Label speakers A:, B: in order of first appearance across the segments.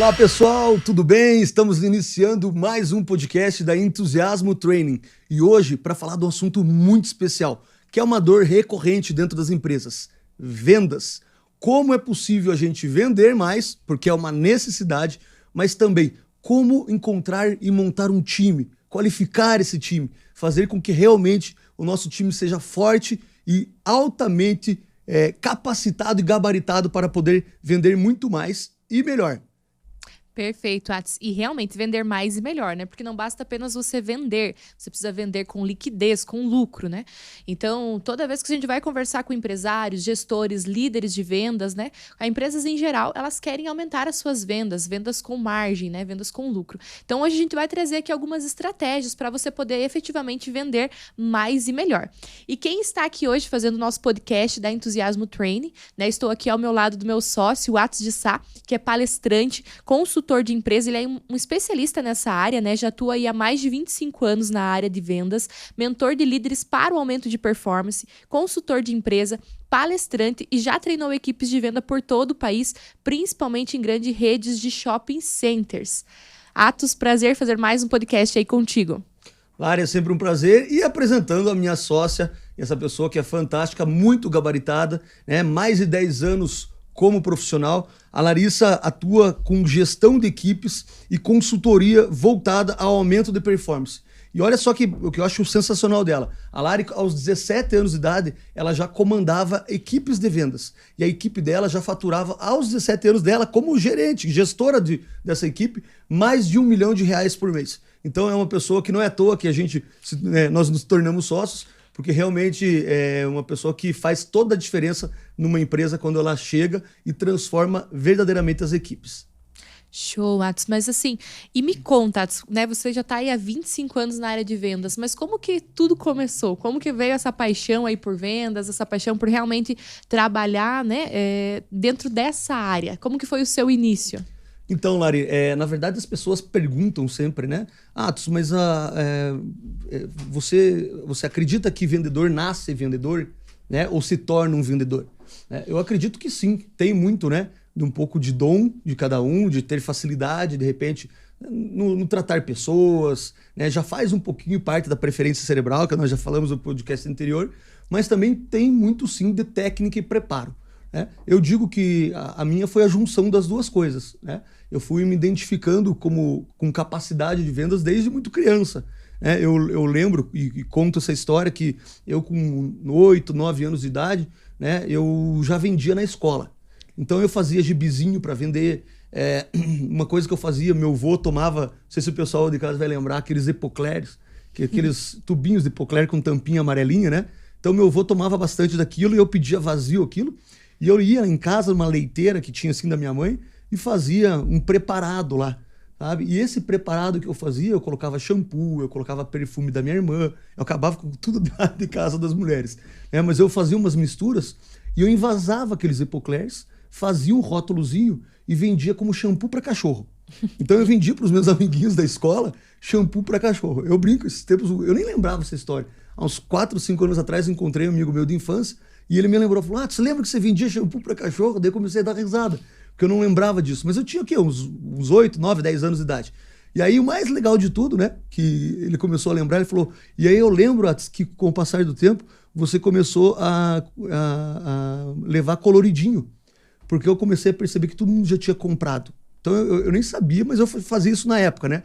A: Olá pessoal, tudo bem? Estamos iniciando mais um podcast da Entusiasmo Training e hoje para falar de um assunto muito especial, que é uma dor recorrente dentro das empresas: vendas. Como é possível a gente vender mais, porque é uma necessidade, mas também como encontrar e montar um time, qualificar esse time, fazer com que realmente o nosso time seja forte e altamente capacitado e gabaritado para poder vender muito mais e melhor.
B: Perfeito, Atis. E realmente vender mais e melhor, né? Porque não basta apenas você vender, você precisa vender com liquidez, com lucro, né? Então, toda vez que a gente vai conversar com empresários, gestores, líderes de vendas, né? As empresas em geral, elas querem aumentar as suas vendas, vendas com margem, né? Vendas com lucro. Então, hoje a gente vai trazer aqui algumas estratégias para você poder efetivamente vender mais e melhor. E quem está aqui hoje fazendo o nosso podcast da Entusiasmo Training, né? Estou aqui ao meu lado do meu sócio, o Atis de Sá, que é palestrante, consultor de empresa, ele é um especialista nessa área, né? Já atua aí há mais de 25 anos na área de vendas, mentor de líderes para o aumento de performance, consultor de empresa, palestrante e já treinou equipes de venda por todo o país, principalmente em grandes redes de shopping centers. Atos, prazer fazer mais um podcast aí contigo.
A: Lari, é sempre um prazer. E apresentando a minha sócia, essa pessoa que é fantástica, muito gabaritada, né? Mais de 10 anos como profissional. A Larissa atua com gestão de equipes e consultoria voltada ao aumento de performance. E olha só o que eu acho sensacional dela. A Lari, aos 17 anos de idade, ela já comandava equipes de vendas. E a equipe dela já faturava, aos 17 anos dela, como gerente, gestora dessa equipe, mais de R$1 milhão por mês. Então é uma pessoa que não é à toa que nós nos tornamos sócios, porque realmente é uma pessoa que faz toda a diferença numa empresa quando ela chega e transforma verdadeiramente as equipes.
B: Show, Atos. Mas assim, e me conta, Atos, né? Você já está aí há 25 anos na área de vendas, mas como que tudo começou? Como que veio essa paixão aí por vendas, essa paixão por realmente trabalhar, né, dentro dessa área? Como que foi o seu início?
A: Então, Lari, na verdade as pessoas perguntam sempre, né? Atos, mas você acredita que vendedor nasce vendedor, né? Ou se torna um vendedor? Eu acredito que sim, tem muito, né? De um pouco de dom de cada um, de ter facilidade, de repente, no tratar pessoas, né? Já faz um pouquinho parte da preferência cerebral, que nós já falamos no podcast anterior, mas também tem muito sim de técnica e preparo. Eu digo que a minha foi a junção das duas coisas, né? Eu fui me identificando com capacidade de vendas desde muito criança. Eu lembro e conto essa história que eu com 8, 9 anos de idade, né, eu já vendia na escola. Então eu fazia gibizinho para vender. Uma coisa que eu fazia, meu avô tomava, não sei se o pessoal de casa vai lembrar, aqueles epoclères, aqueles tubinhos de epocler com tampinha amarelinha, né? Então meu avô tomava bastante daquilo e eu pedia vazio aquilo. E eu ia em casa, numa leiteira que tinha assim da minha mãe, e fazia um preparado lá, sabe? E esse preparado que eu fazia, eu colocava shampoo, eu colocava perfume da minha irmã, eu acabava com tudo de casa das mulheres. Mas eu fazia umas misturas e eu envasava aqueles epoclers, fazia um rótulozinho e vendia como shampoo para cachorro. Então eu vendia para os meus amiguinhos da escola shampoo para cachorro. Eu brinco, esses tempos, eu nem lembrava essa história. Há uns 4, 5 anos atrás, encontrei um amigo meu de infância e ele me lembrou, falou: você lembra que você vendia shampoo para cachorro? Daí eu comecei a dar risada, porque eu não lembrava disso. Mas eu tinha o quê? Uns 8, 9, 10 anos de idade. E aí o mais legal de tudo, né, que ele começou a lembrar, ele falou, e aí eu lembro, Atis, que com o passar do tempo, você começou a levar coloridinho, porque eu comecei a perceber que todo mundo já tinha comprado. Então eu nem sabia, mas eu fazia isso na época, né?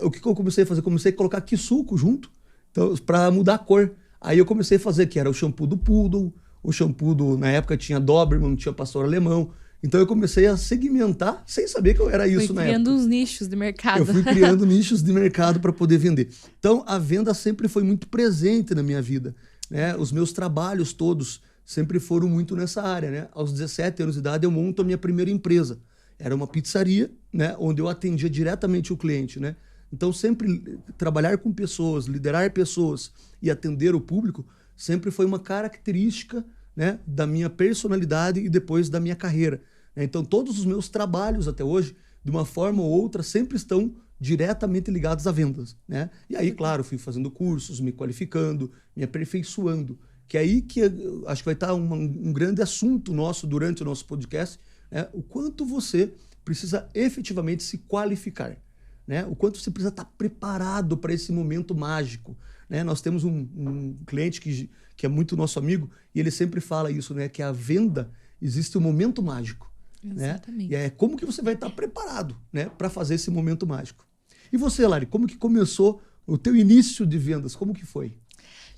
A: O que eu comecei a fazer? Comecei a colocar Kisuko junto, então, para mudar a cor. Aí eu comecei a fazer, que era o shampoo do Poodle, o shampoo na época tinha Doberman, tinha Pastor Alemão. Então eu comecei a segmentar sem saber que eu era isso na época.
B: Criando uns nichos de mercado.
A: Eu fui criando nichos de mercado para poder vender. Então a venda sempre foi muito presente na minha vida, né? Os meus trabalhos todos sempre foram muito nessa área, né? Aos 17 anos de idade eu monto a minha primeira empresa. Era uma pizzaria, né? Onde eu atendia diretamente o cliente, né? Então sempre trabalhar com pessoas, liderar pessoas e atender o público sempre foi uma característica, né, da minha personalidade e depois da minha carreira. Então todos os meus trabalhos até hoje, de uma forma ou outra, sempre estão diretamente ligados a vendas, né? E aí, claro, fui fazendo cursos, me qualificando, me aperfeiçoando, que é aí que acho que vai estar um grande assunto nosso durante o nosso podcast, né? O quanto você precisa efetivamente se qualificar, né? O quanto você precisa estar preparado para esse momento mágico, né? Nós temos um cliente que é muito nosso amigo e ele sempre fala isso, né? Que a venda existe um momento mágico.
B: Exatamente.
A: Né? E é como que você vai estar preparado, né? Para fazer esse momento mágico. E você, Lari, como que começou o teu início de vendas? Como que foi?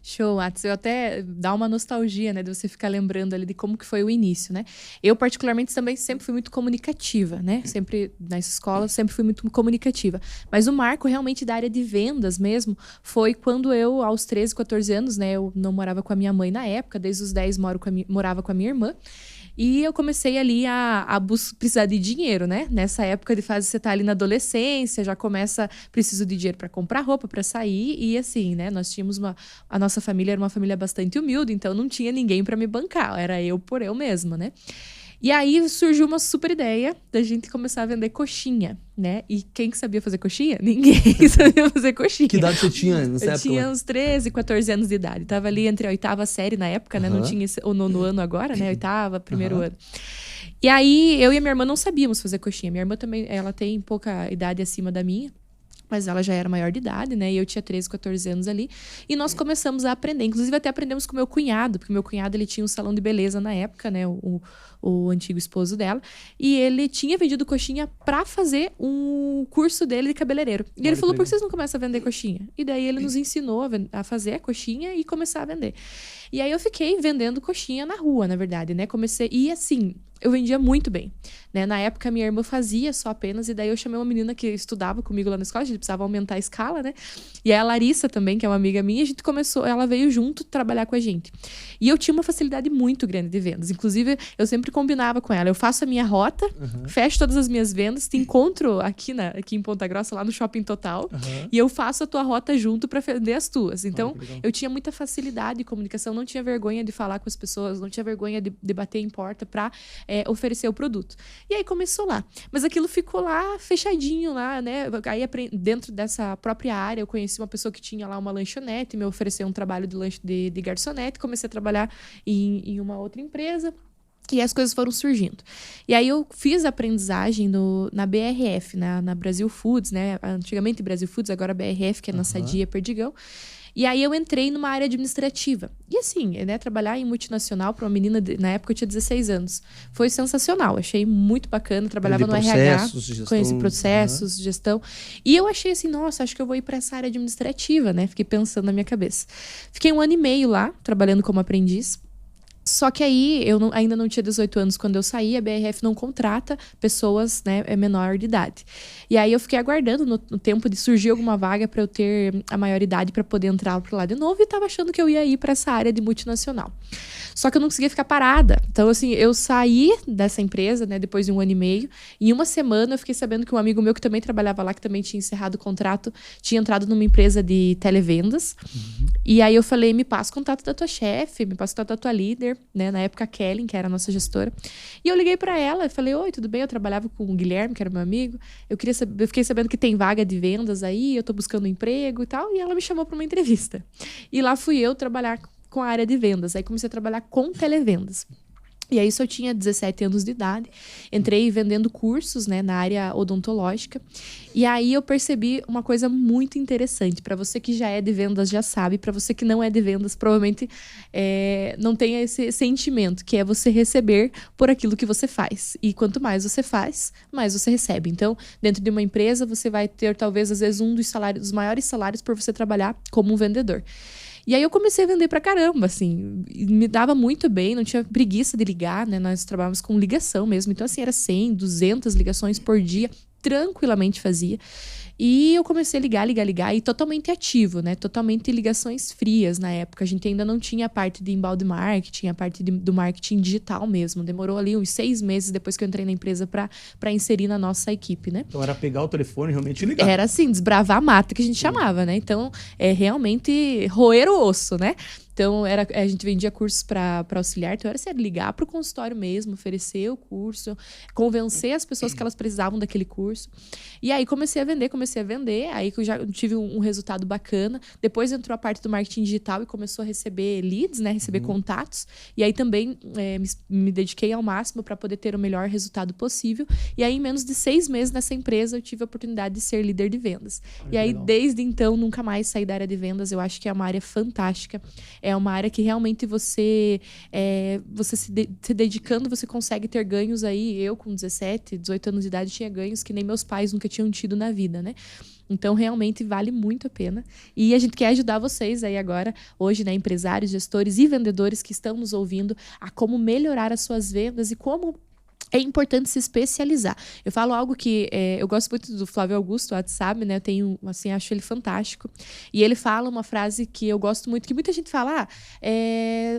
B: Show, Atos. Eu até dá uma nostalgia, né, de você ficar lembrando ali de como que foi o início, né? Eu, particularmente, também sempre fui muito comunicativa, né? Sempre, nas escolas, sempre fui muito comunicativa. Mas o marco, realmente, da área de vendas mesmo, foi quando eu, aos 13, 14 anos, né? Eu não morava com a minha mãe na época, desde os 10 morava com a minha irmã. E eu comecei ali a precisar de dinheiro, né? Nessa época de fase, você tá ali na adolescência, já começa, preciso de dinheiro para comprar roupa, para sair. E assim, né? Nós tínhamos a nossa família era uma família bastante humilde, então não tinha ninguém para me bancar. Era eu por eu mesma, né? E aí surgiu uma super ideia da gente começar a vender coxinha, né? E quem que sabia fazer coxinha? Ninguém sabia fazer coxinha.
A: Que idade você tinha nessa época?
B: Eu tinha uns 13, 14 anos de idade. Tava ali entre a 8ª série na época, né? Não tinha o 9º ano agora, né? 8ª, primeiro ano. E aí, eu e a minha irmã não sabíamos fazer coxinha. Minha irmã também, ela tem pouca idade acima da minha. Mas ela já era maior de idade, né? E eu tinha 13, 14 anos ali. E nós começamos a aprender. Inclusive, até aprendemos com meu cunhado. Porque meu cunhado, ele tinha um salão de beleza na época, né? O antigo esposo dela. E ele tinha vendido coxinha pra fazer um curso dele de cabeleireiro. E ele falou, por que vocês não começam a vender coxinha? E daí, ele nos ensinou a fazer a coxinha e começar a vender. E aí, eu fiquei vendendo coxinha na rua, na verdade, né? Comecei... E assim... Eu vendia muito bem, né? Na época, minha irmã fazia só apenas, e daí eu chamei uma menina que estudava comigo lá na escola, a gente precisava aumentar a escala, né? E a Larissa também, que é uma amiga minha, a gente começou, ela veio junto trabalhar com a gente. E eu tinha uma facilidade muito grande de vendas. Inclusive, eu sempre combinava com ela, eu faço a minha rota, fecho todas as minhas vendas, te encontro aqui em Ponta Grossa, lá no Shopping Total, e eu faço a tua rota junto para vender as tuas. Então, eu tinha muita facilidade de comunicação, não tinha vergonha de falar com as pessoas, não tinha vergonha de bater em porta para oferecer o produto. E aí começou lá. Mas aquilo ficou lá, fechadinho lá, né? Aí dentro dessa própria área, eu conheci uma pessoa que tinha lá uma lanchonete, me ofereceu um trabalho de garçonete, comecei a trabalhar em uma outra empresa. E as coisas foram surgindo. E aí eu fiz a aprendizagem na BRF, na Brasil Foods, né? Antigamente Brasil Foods, agora BRF, que é na Sadia Perdigão. E aí eu entrei numa área administrativa. E assim, né, trabalhar em multinacional para uma menina, na época eu tinha 16 anos, foi sensacional. Achei muito bacana, trabalhava no RH, conheci processos, gestão. E eu achei assim, nossa, acho que eu vou ir para essa área administrativa, né? Fiquei pensando na minha cabeça. Fiquei 1 ano e meio lá, trabalhando como aprendiz. Só que aí, eu ainda não tinha 18 anos quando eu saí, a BRF não contrata pessoas, né, menor de idade. E aí eu fiquei aguardando no tempo de surgir alguma vaga para eu ter a maioridade para poder entrar para lá de novo e tava achando que eu ia ir para essa área de multinacional. Só que eu não conseguia ficar parada. Então, assim, eu saí dessa empresa, né, depois de 1 ano e meio. E em uma semana eu fiquei sabendo que um amigo meu que também trabalhava lá, que também tinha encerrado o contrato, tinha entrado numa empresa de televendas. E aí eu falei, me passa o contato da tua chefe, me passa o contato da tua líder, né? Na época, a Kellen, que era a nossa gestora. E eu liguei pra ela e falei, oi, tudo bem? Eu trabalhava com o Guilherme, que era meu amigo. Eu fiquei sabendo que tem vaga de vendas aí, eu tô buscando um emprego e tal. E ela me chamou pra uma entrevista. E lá fui eu trabalhar com a área de vendas. Aí comecei a trabalhar com televendas. E aí, isso eu tinha 17 anos de idade. Entrei vendendo cursos, né, na área odontológica. E aí eu percebi uma coisa muito interessante. Para você que já é de vendas, já sabe. Para você que não é de vendas, provavelmente não tem esse sentimento, que é você receber por aquilo que você faz. E quanto mais você faz, mais você recebe. Então, dentro de uma empresa, você vai ter, talvez, às vezes, um dos maiores salários por você trabalhar como um vendedor. E aí eu comecei a vender pra caramba, assim, me dava muito bem, não tinha preguiça de ligar, né, nós trabalhávamos com ligação mesmo, então assim, era 100, 200 ligações por dia, tranquilamente fazia. E eu comecei a ligar, e totalmente ativo, né? Totalmente ligações frias na época. A gente ainda não tinha a parte de inbound marketing, a parte do marketing digital mesmo. Demorou ali uns 6 meses depois que eu entrei na empresa para inserir na nossa equipe, né?
A: Então era pegar o telefone e realmente ligar.
B: Era assim, desbravar a mata, que a gente chamava, né? Então, realmente roer o osso, né? Então, a gente vendia cursos para auxiliar, então era ligar para o consultório mesmo, oferecer o curso, convencer as pessoas que elas precisavam daquele curso. E aí comecei a vender, aí que eu já tive um resultado bacana. Depois entrou a parte do marketing digital e começou a receber leads, né? Receber contatos. E aí também me dediquei ao máximo para poder ter o melhor resultado possível. E aí, em menos de 6 meses nessa empresa, eu tive a oportunidade de ser líder de vendas. E aí, desde então, nunca mais saí da área de vendas. Eu acho que é uma área fantástica. É uma área que realmente você se dedicando, você consegue ter ganhos aí. Eu, com 17, 18 anos de idade, tinha ganhos que nem meus pais nunca tinham tido na vida, né? Então, realmente, vale muito a pena. E a gente quer ajudar vocês aí agora, hoje, né? Empresários, gestores e vendedores que estão nos ouvindo a como melhorar as suas vendas e como é importante se especializar. Eu falo algo que eu gosto muito do Flávio Augusto, sabe, né? Eu tenho, assim, acho ele fantástico. E ele fala uma frase que eu gosto muito, que muita gente fala,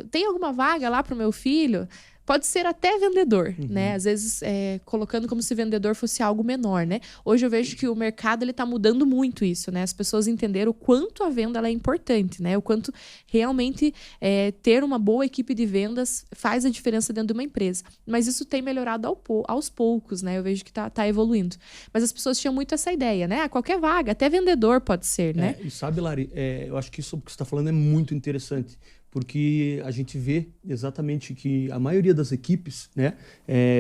B: tem alguma vaga lá para o meu filho? Pode ser até vendedor, né? Às vezes, colocando como se vendedor fosse algo menor, né? Hoje eu vejo que o mercado está mudando muito isso, né? As pessoas entenderam o quanto a venda ela é importante, né? O quanto realmente ter uma boa equipe de vendas faz a diferença dentro de uma empresa. Mas isso tem melhorado aos poucos, né? Eu vejo que tá evoluindo. Mas as pessoas tinham muito essa ideia, né? Qualquer vaga, até vendedor pode ser, né?
A: E sabe, Lari, eu acho que isso que você está falando é muito interessante. Porque a gente vê exatamente que a maioria das equipes, né,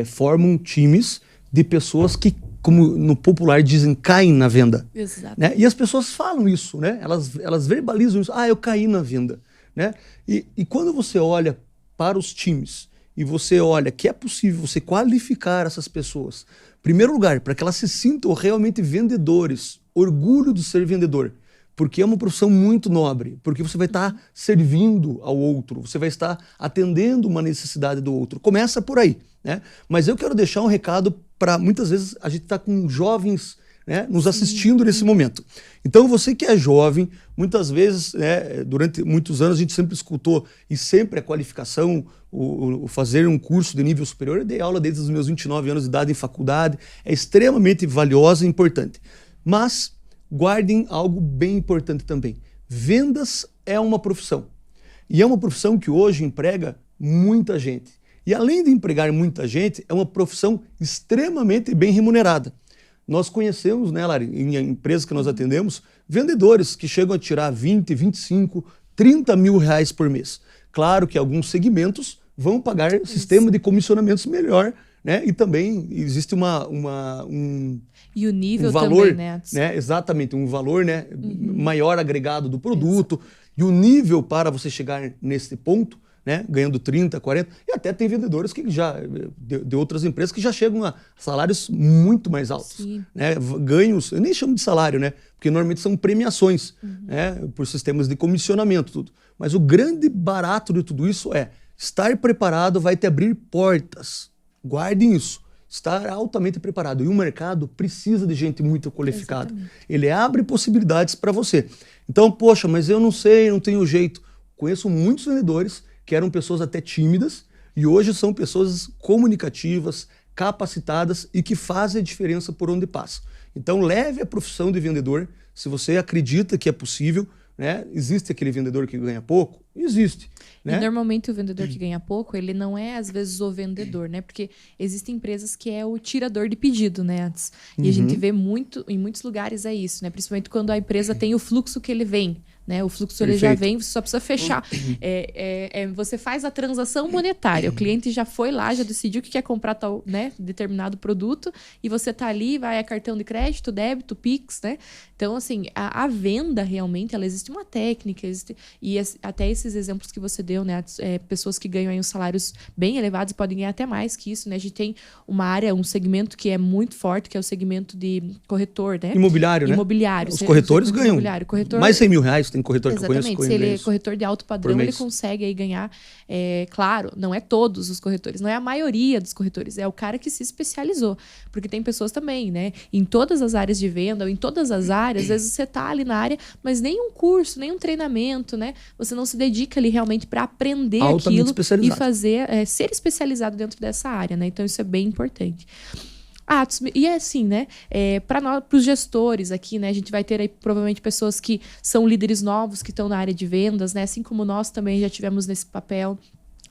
A: formam times de pessoas que, como no popular dizem, caem na venda.
B: Exato.
A: Né? E as pessoas falam isso, né? Elas verbalizam isso. Eu caí na venda. Né? E quando você olha para os times e você olha que é possível você qualificar essas pessoas, em primeiro lugar, para que elas se sintam realmente vendedores, orgulho de ser vendedor. Porque é uma profissão muito nobre, porque você vai estar servindo ao outro, você vai estar atendendo uma necessidade do outro. Começa por aí, né? Mas eu quero deixar um recado para, muitas vezes, a gente está com jovens, né, nos assistindo nesse momento. Então, você que é jovem, muitas vezes, né, durante muitos anos, a gente sempre escutou, e sempre a qualificação, o fazer um curso de nível superior, eu dei aula desde os meus 29 anos de idade em faculdade, é extremamente valiosa e importante. Mas guardem algo bem importante também. Vendas é uma profissão. E é uma profissão que hoje emprega muita gente. E além de empregar muita gente, é uma profissão extremamente bem remunerada. Nós conhecemos, né, Lari, em empresas que nós atendemos, vendedores que chegam a tirar 20, 25, 30 mil reais por mês. Claro que alguns segmentos vão pagar sistema de comissionamentos melhor, né? E também existe
B: e o nível
A: valor,
B: também,
A: né? Exatamente, um valor, né, maior agregado do produto. E o nível para você chegar nesse ponto, né, ganhando 30, 40, e até tem vendedores que já, de outras empresas que já chegam a salários muito mais altos. Né? Ganhos, eu nem chamo de salário, né? Porque normalmente são premiações, né, por sistemas de comissionamento, tudo. Mas o grande barato de tudo isso é estar preparado vai te abrir portas. Guardem isso. Estar altamente preparado. E o mercado precisa de gente muito qualificada. Exatamente. Ele abre possibilidades para você. Então, poxa, mas eu não sei, não tenho jeito. Conheço muitos vendedores que eram pessoas até tímidas e hoje são pessoas comunicativas, capacitadas e que fazem a diferença por onde passam. Então, leve a profissão de vendedor. Se você acredita que é possível, né? Existe aquele vendedor que ganha pouco? Existe. Né?
B: E normalmente o vendedor que ganha pouco, ele não é às vezes o vendedor, né? Porque existem empresas que é o tirador de pedido, né? E a gente vê muito, em muitos lugares é isso, né? Principalmente quando a empresa tem o fluxo que ele vem. Né? O fluxo ele já vem, você só precisa fechar. Você faz a transação monetária. O cliente já foi lá, já decidiu que quer comprar tal, né, determinado produto e você está ali, vai a cartão de crédito, débito, Pix, né? Então, assim, a venda realmente, ela existe uma técnica, e até esses exemplos que você deu, né? Pessoas que ganham aí uns salários bem elevados e podem ganhar até mais que isso, né? A gente tem uma área, um segmento que é muito forte, que é o segmento de corretor, né?
A: Imobiliário, né?
B: Imobiliário.
A: Os corretores ganham mais 100 mil reais. Tem corretor que eu conheço.
B: Exatamente. Se ele é corretor de alto padrão, ele consegue aí ganhar. Claro, não é todos os corretores, não é a maioria dos corretores, é o cara que se especializou. Porque tem pessoas também, né? Em todas as áreas de venda, ou em todas as áreas, às vezes você tá ali na área, mas nem um curso, nem um treinamento, né? Você não se dedica ali realmente para aprender aquilo e fazer, ser especializado dentro dessa área, né? Então isso é bem importante. E é assim, né? Para os gestores aqui, né? A gente vai ter aí provavelmente pessoas que são líderes novos, que estão na área de vendas, né? Assim como nós também já tivemos nesse papel.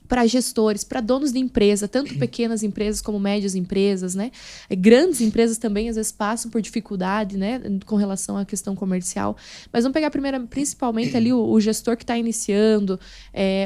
B: Para gestores, para donos de empresa, tanto pequenas empresas como médias empresas, né? Grandes empresas também às vezes passam por dificuldade, né? Com relação à questão comercial. Mas vamos pegar principalmente ali o gestor que está iniciando,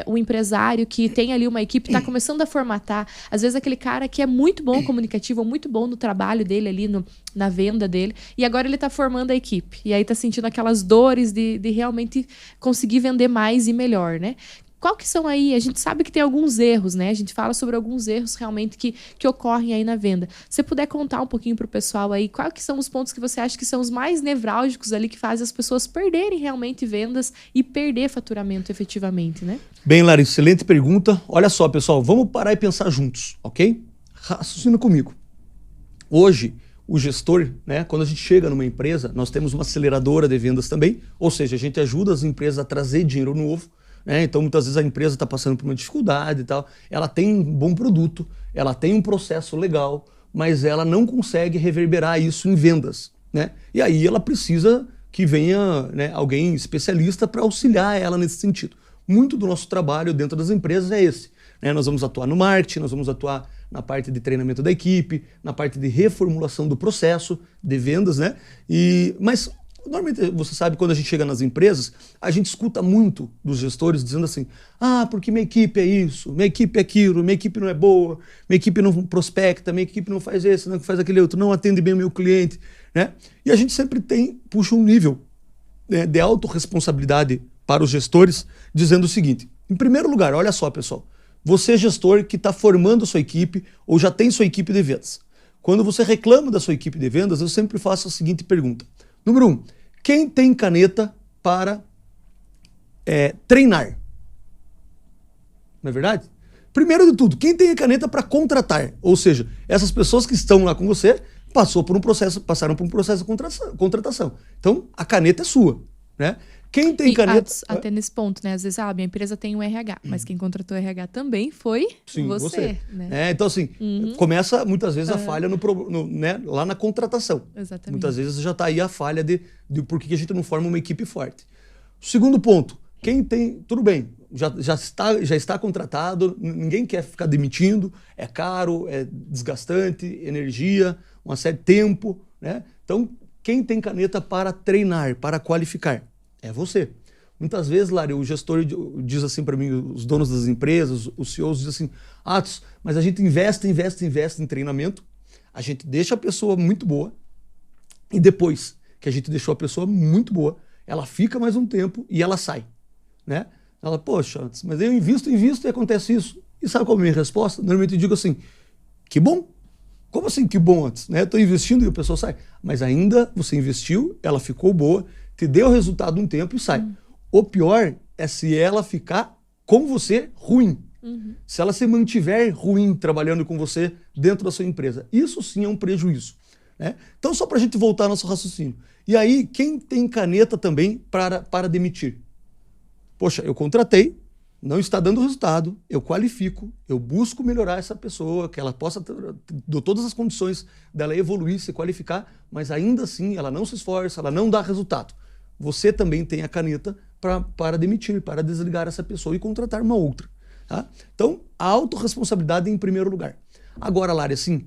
B: o empresário que tem ali uma equipe, está começando a formatar. Às vezes aquele cara que é muito bom comunicativo, muito bom no trabalho dele ali, na venda dele, e agora ele está formando a equipe. E aí está sentindo aquelas dores de realmente conseguir vender mais e melhor, né? Qual que são aí? A gente sabe que tem alguns erros, né? A gente fala sobre alguns erros realmente que ocorrem aí na venda. Se você puder contar um pouquinho para o pessoal aí, quais que são os pontos que você acha que são os mais nevrálgicos ali que fazem as pessoas perderem realmente vendas e perder faturamento efetivamente, né?
A: Bem, Larissa, excelente pergunta. Olha só, pessoal, vamos parar e pensar juntos, ok? Raciocina comigo. Hoje, o gestor, né, quando a gente chega numa empresa, nós temos uma aceleradora de vendas também, ou seja, a gente ajuda as empresas a trazer dinheiro novo. Então, muitas vezes a empresa está passando por uma dificuldade e tal, ela tem um bom produto, ela tem um processo legal, mas ela não consegue reverberar isso em vendas, né? E aí ela precisa que venha, né, alguém especialista para auxiliar ela nesse sentido. Muito do nosso trabalho dentro das empresas é esse, né? Nós vamos atuar no marketing, nós vamos atuar na parte de treinamento da equipe, na parte de reformulação do processo de vendas, né? Mas normalmente, você sabe, quando a gente chega nas empresas, a gente escuta muito dos gestores dizendo assim: porque minha equipe é isso, minha equipe é aquilo, minha equipe não é boa, minha equipe não prospecta, minha equipe não faz esse, não faz aquele outro, não atende bem o meu cliente, né? E a gente sempre puxa um nível, né, de autorresponsabilidade para os gestores, dizendo o seguinte: em primeiro lugar, olha só, pessoal, você gestor que está formando a sua equipe ou já tem sua equipe de vendas. Quando você reclama da sua equipe de vendas, eu sempre faço a seguinte pergunta. Número 1, quem tem caneta para treinar? Não é verdade? Primeiro de tudo, quem tem a caneta para contratar? Ou seja, essas pessoas que estão lá com você passaram por um processo de contratação. Então, a caneta é sua, né? Quem tem caneta...
B: Até nesse ponto, né? Às vezes, a empresa tem um RH, mas quem contratou o RH também foi você. Né?
A: Então, assim, começa muitas vezes a falha né, lá na contratação.
B: Exatamente.
A: Muitas vezes já está aí a falha de por que a gente não forma uma equipe forte. Segundo ponto, quem tem... Tudo bem, já está contratado, ninguém quer ficar demitindo, é caro, é desgastante, energia, uma série de tempo, né? Então, quem tem caneta para treinar, para qualificar? É você. Muitas vezes, Lari, o gestor diz assim para mim, os donos das empresas, os CEOs dizem assim: mas a gente investe em treinamento, a gente deixa a pessoa muito boa e depois que a gente deixou a pessoa muito boa, ela fica mais um tempo e ela sai, né? Ela, poxa, mas eu invisto e acontece isso. E sabe qual é a minha resposta? Normalmente eu digo assim: que bom. Como assim que bom antes? Né? Estou investindo e a pessoa sai. Mas ainda você investiu, ela ficou boa, te deu resultado um tempo e sai. O pior é se ela ficar com você ruim. Se ela se mantiver ruim trabalhando com você dentro da sua empresa. Isso sim é um prejuízo, né? Então, só para a gente voltar ao nosso raciocínio. E aí, quem tem caneta também para demitir? Poxa, eu contratei, não está dando resultado, eu qualifico, eu busco melhorar essa pessoa, que ela possa ter todas as condições dela evoluir, se qualificar, mas ainda assim ela não se esforça, ela não dá resultado. Você também tem a caneta para demitir, para desligar essa pessoa e contratar uma outra. Tá? Então, a autorresponsabilidade em primeiro lugar. Agora, Lari, assim,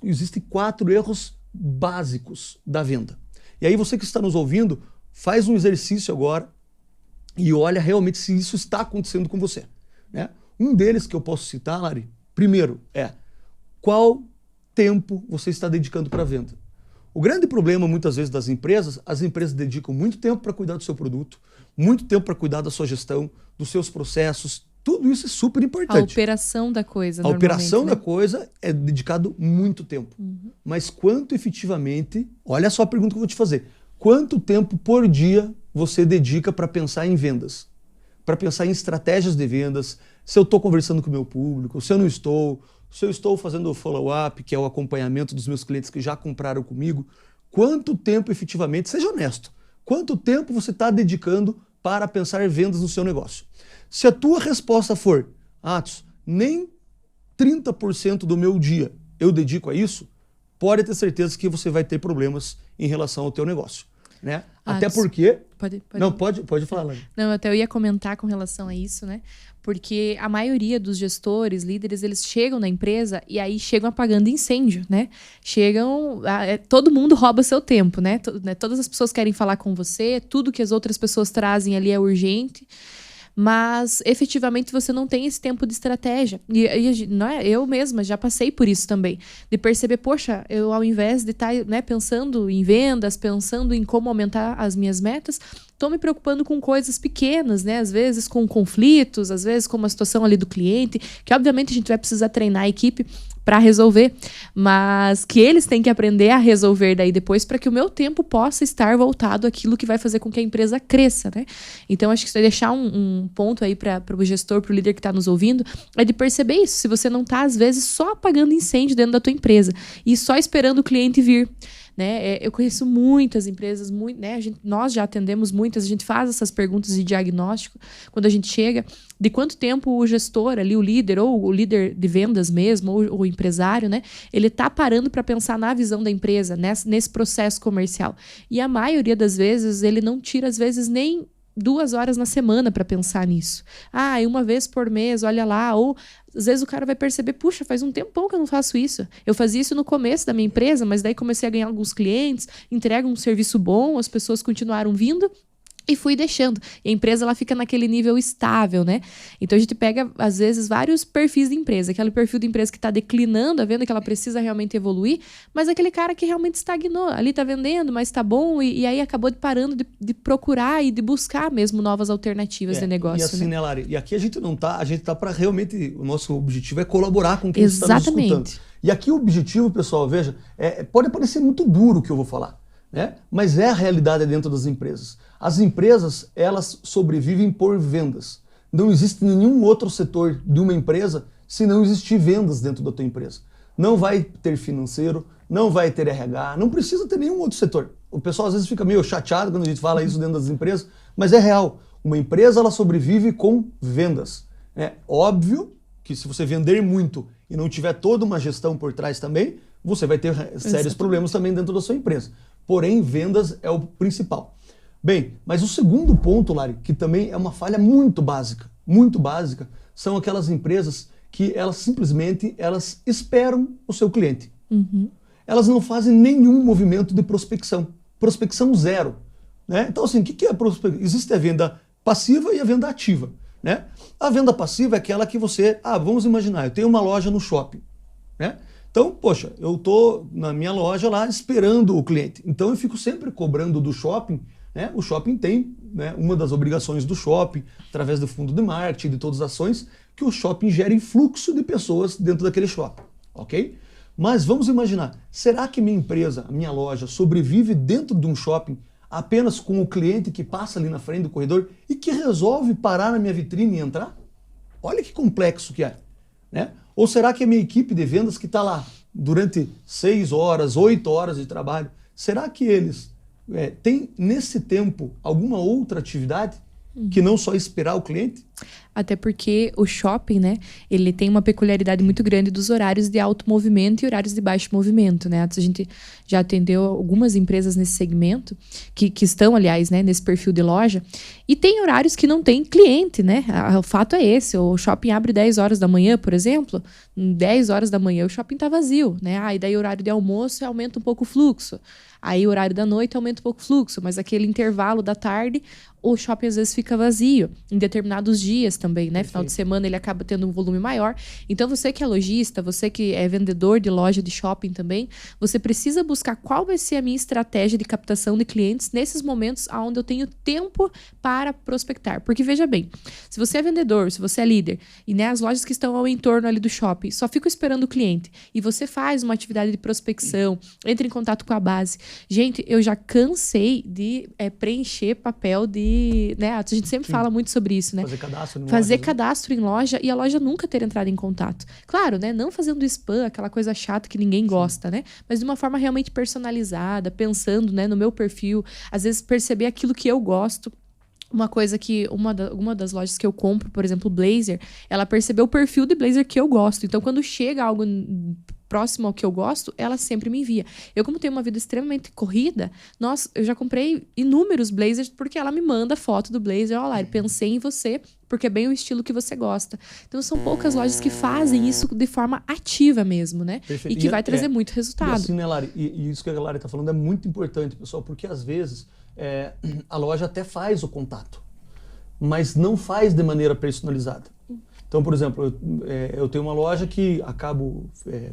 A: existem 4 erros básicos da venda. E aí você que está nos ouvindo, faz um exercício agora e olha realmente se isso está acontecendo com você, né? Um deles que eu posso citar, Lari, primeiro é: qual tempo você está dedicando para a venda? O grande problema, muitas vezes, das empresas, as empresas dedicam muito tempo para cuidar do seu produto, muito tempo para cuidar da sua gestão, dos seus processos. Tudo isso é super importante.
B: A operação da coisa,
A: A operação da coisa é dedicado muito tempo. Mas quanto efetivamente... Olha só a pergunta que eu vou te fazer. Quanto tempo por dia você dedica para pensar em vendas? Para pensar em estratégias de vendas, se eu estou conversando com o meu público, se eu não estou, se eu estou fazendo o follow-up, que é o acompanhamento dos meus clientes que já compraram comigo. Quanto tempo efetivamente, seja honesto, quanto tempo você está dedicando para pensar em vendas no seu negócio? Se a tua resposta for: Atos, nem 30% do meu dia eu dedico a isso, pode ter certeza que você vai ter problemas em relação ao teu negócio, né? Até
B: Adson,
A: porque...
B: Pode.
A: Não, pode falar, Lani.
B: Não, até eu ia comentar com relação a isso, né? Porque a maioria dos gestores, líderes, eles chegam na empresa e aí chegam apagando incêndio, né? Todo mundo rouba seu tempo, né? Todas as pessoas querem falar com você, tudo que as outras pessoas trazem ali é urgente, mas efetivamente você não tem esse tempo de estratégia. Não é, eu mesma já passei por isso também, de perceber, poxa, eu ao invés de estar, né, pensando em vendas, pensando em como aumentar as minhas metas, estou me preocupando com coisas pequenas, né? Às vezes com conflitos, às vezes com uma situação ali do cliente, que obviamente a gente vai precisar treinar a equipe para resolver, mas que eles têm que aprender a resolver daí depois para que o meu tempo possa estar voltado àquilo que vai fazer com que a empresa cresça, né? Então, acho que você deixar um ponto aí para o gestor, para o líder que está nos ouvindo, é de perceber isso. Se você não está, às vezes, só apagando incêndio dentro da tua empresa e só esperando o cliente vir, né? Eu conheço muitas empresas, né? Nós já atendemos muitas, a gente faz essas perguntas de diagnóstico quando a gente chega, de quanto tempo o gestor ali, o líder, ou o líder de vendas mesmo, ou o empresário, né? Ele está parando para pensar na visão da empresa, nesse processo comercial. E a maioria das vezes, ele não tira, às vezes, nem 2 horas na semana para pensar nisso. E uma vez por mês, olha lá. Ou às vezes o cara vai perceber, puxa, faz um tempão que eu não faço isso. Eu fazia isso no começo da minha empresa, mas daí comecei a ganhar alguns clientes, entrego um serviço bom, as pessoas continuaram vindo e fui deixando. E a empresa, ela fica naquele nível estável, né? Então, a gente pega, às vezes, vários perfis de empresa. Aquele perfil de empresa que está declinando, vendo que ela precisa realmente evoluir, mas aquele cara que realmente estagnou. Ali está vendendo, mas está bom, e aí acabou parando de procurar e de buscar mesmo novas alternativas de negócio.
A: E assim,
B: né,
A: Lari? E aqui a gente não tá, a gente tá para realmente, o nosso objetivo é colaborar com quem está nos escutando. E aqui o objetivo, pessoal, veja, pode parecer muito duro o que eu vou falar, né? Mas é a realidade dentro das empresas. As empresas, elas sobrevivem por vendas. Não existe nenhum outro setor de uma empresa se não existir vendas dentro da tua empresa. Não vai ter financeiro, não vai ter RH, não precisa ter nenhum outro setor. O pessoal às vezes fica meio chateado quando a gente fala isso dentro das empresas, mas é real. Uma empresa, ela sobrevive com vendas. É óbvio que se você vender muito e não tiver toda uma gestão por trás também, você vai ter sérios problemas também dentro da sua empresa. Porém, vendas é o principal. Bem, mas o segundo ponto, Lari, que também é uma falha muito básica, são aquelas empresas que elas simplesmente esperam o seu cliente.
B: Uhum.
A: Elas não fazem nenhum movimento de prospecção. Prospecção zero. Né? Então, assim, o que é prospecção? Existe a venda passiva e a venda ativa. Né? A venda passiva é aquela que você... vamos imaginar, eu tenho uma loja no shopping. Né? Então, poxa, eu estou na minha loja lá esperando o cliente. Então, eu fico sempre cobrando do shopping. Né? O shopping tem, né, uma das obrigações do shopping, através do fundo de marketing, de todas as ações, que o shopping gere fluxo de pessoas dentro daquele shopping. Ok? Mas vamos imaginar, será que minha empresa, a minha loja, sobrevive dentro de um shopping apenas com o cliente que passa ali na frente do corredor e que resolve parar na minha vitrine e entrar? Olha que complexo que é. Né? Ou será que a minha equipe de vendas que está lá durante 6 horas, 8 horas de trabalho, será que eles têm nesse tempo alguma outra atividade que não só esperar o cliente?
B: Até porque o shopping, né, ele tem uma peculiaridade muito grande dos horários de alto movimento e horários de baixo movimento, né? A gente já atendeu algumas empresas nesse segmento, que estão, aliás, né, nesse perfil de loja, e tem horários que não tem cliente, né? O fato é esse, o shopping abre 10 horas da manhã, por exemplo, 10 horas da manhã o shopping tá vazio, né? E daí o horário de almoço aumenta um pouco o fluxo. Aí o horário da noite aumenta um pouco o fluxo, mas aquele intervalo da tarde, o shopping às vezes fica vazio, em determinados dias também, né? Final de semana ele acaba tendo um volume maior. Então você que é lojista, você que é vendedor de loja de shopping também, você precisa buscar qual vai ser a minha estratégia de captação de clientes nesses momentos onde eu tenho tempo para prospectar. Porque veja bem, se você é vendedor, se você é líder, e né, as lojas que estão ao entorno ali do shopping só ficam esperando o cliente, e você faz uma atividade de prospecção, entra em contato com a base. Gente, eu já cansei de preencher papel de... Né, a gente sempre fala muito sobre isso, né? Fazer cadastro em loja e a loja nunca ter entrado em contato. Claro, né? Não fazendo spam, aquela coisa chata que ninguém gosta, né? Mas de uma forma realmente personalizada, pensando, né, no meu perfil. Às vezes perceber aquilo que eu gosto. Uma coisa que uma das lojas que eu compro, por exemplo, blazer, ela percebeu o perfil de blazer que eu gosto. Então, quando chega algo próximo ao que eu gosto, ela sempre me envia. Eu, como tenho uma vida extremamente corrida, eu já comprei inúmeros blazers porque ela me manda foto do blazer. Olha lá, pensei em você porque é bem o estilo que você gosta. Então, são poucas lojas que fazem isso de forma ativa mesmo, né?
A: Perfeito.
B: E que vai trazer muito resultado.
A: E assim, né, Lari? E isso que a Lari tá falando é muito importante, pessoal, porque às vezes a loja até faz o contato, mas não faz de maneira personalizada. Então, por exemplo, eu tenho uma loja que acabo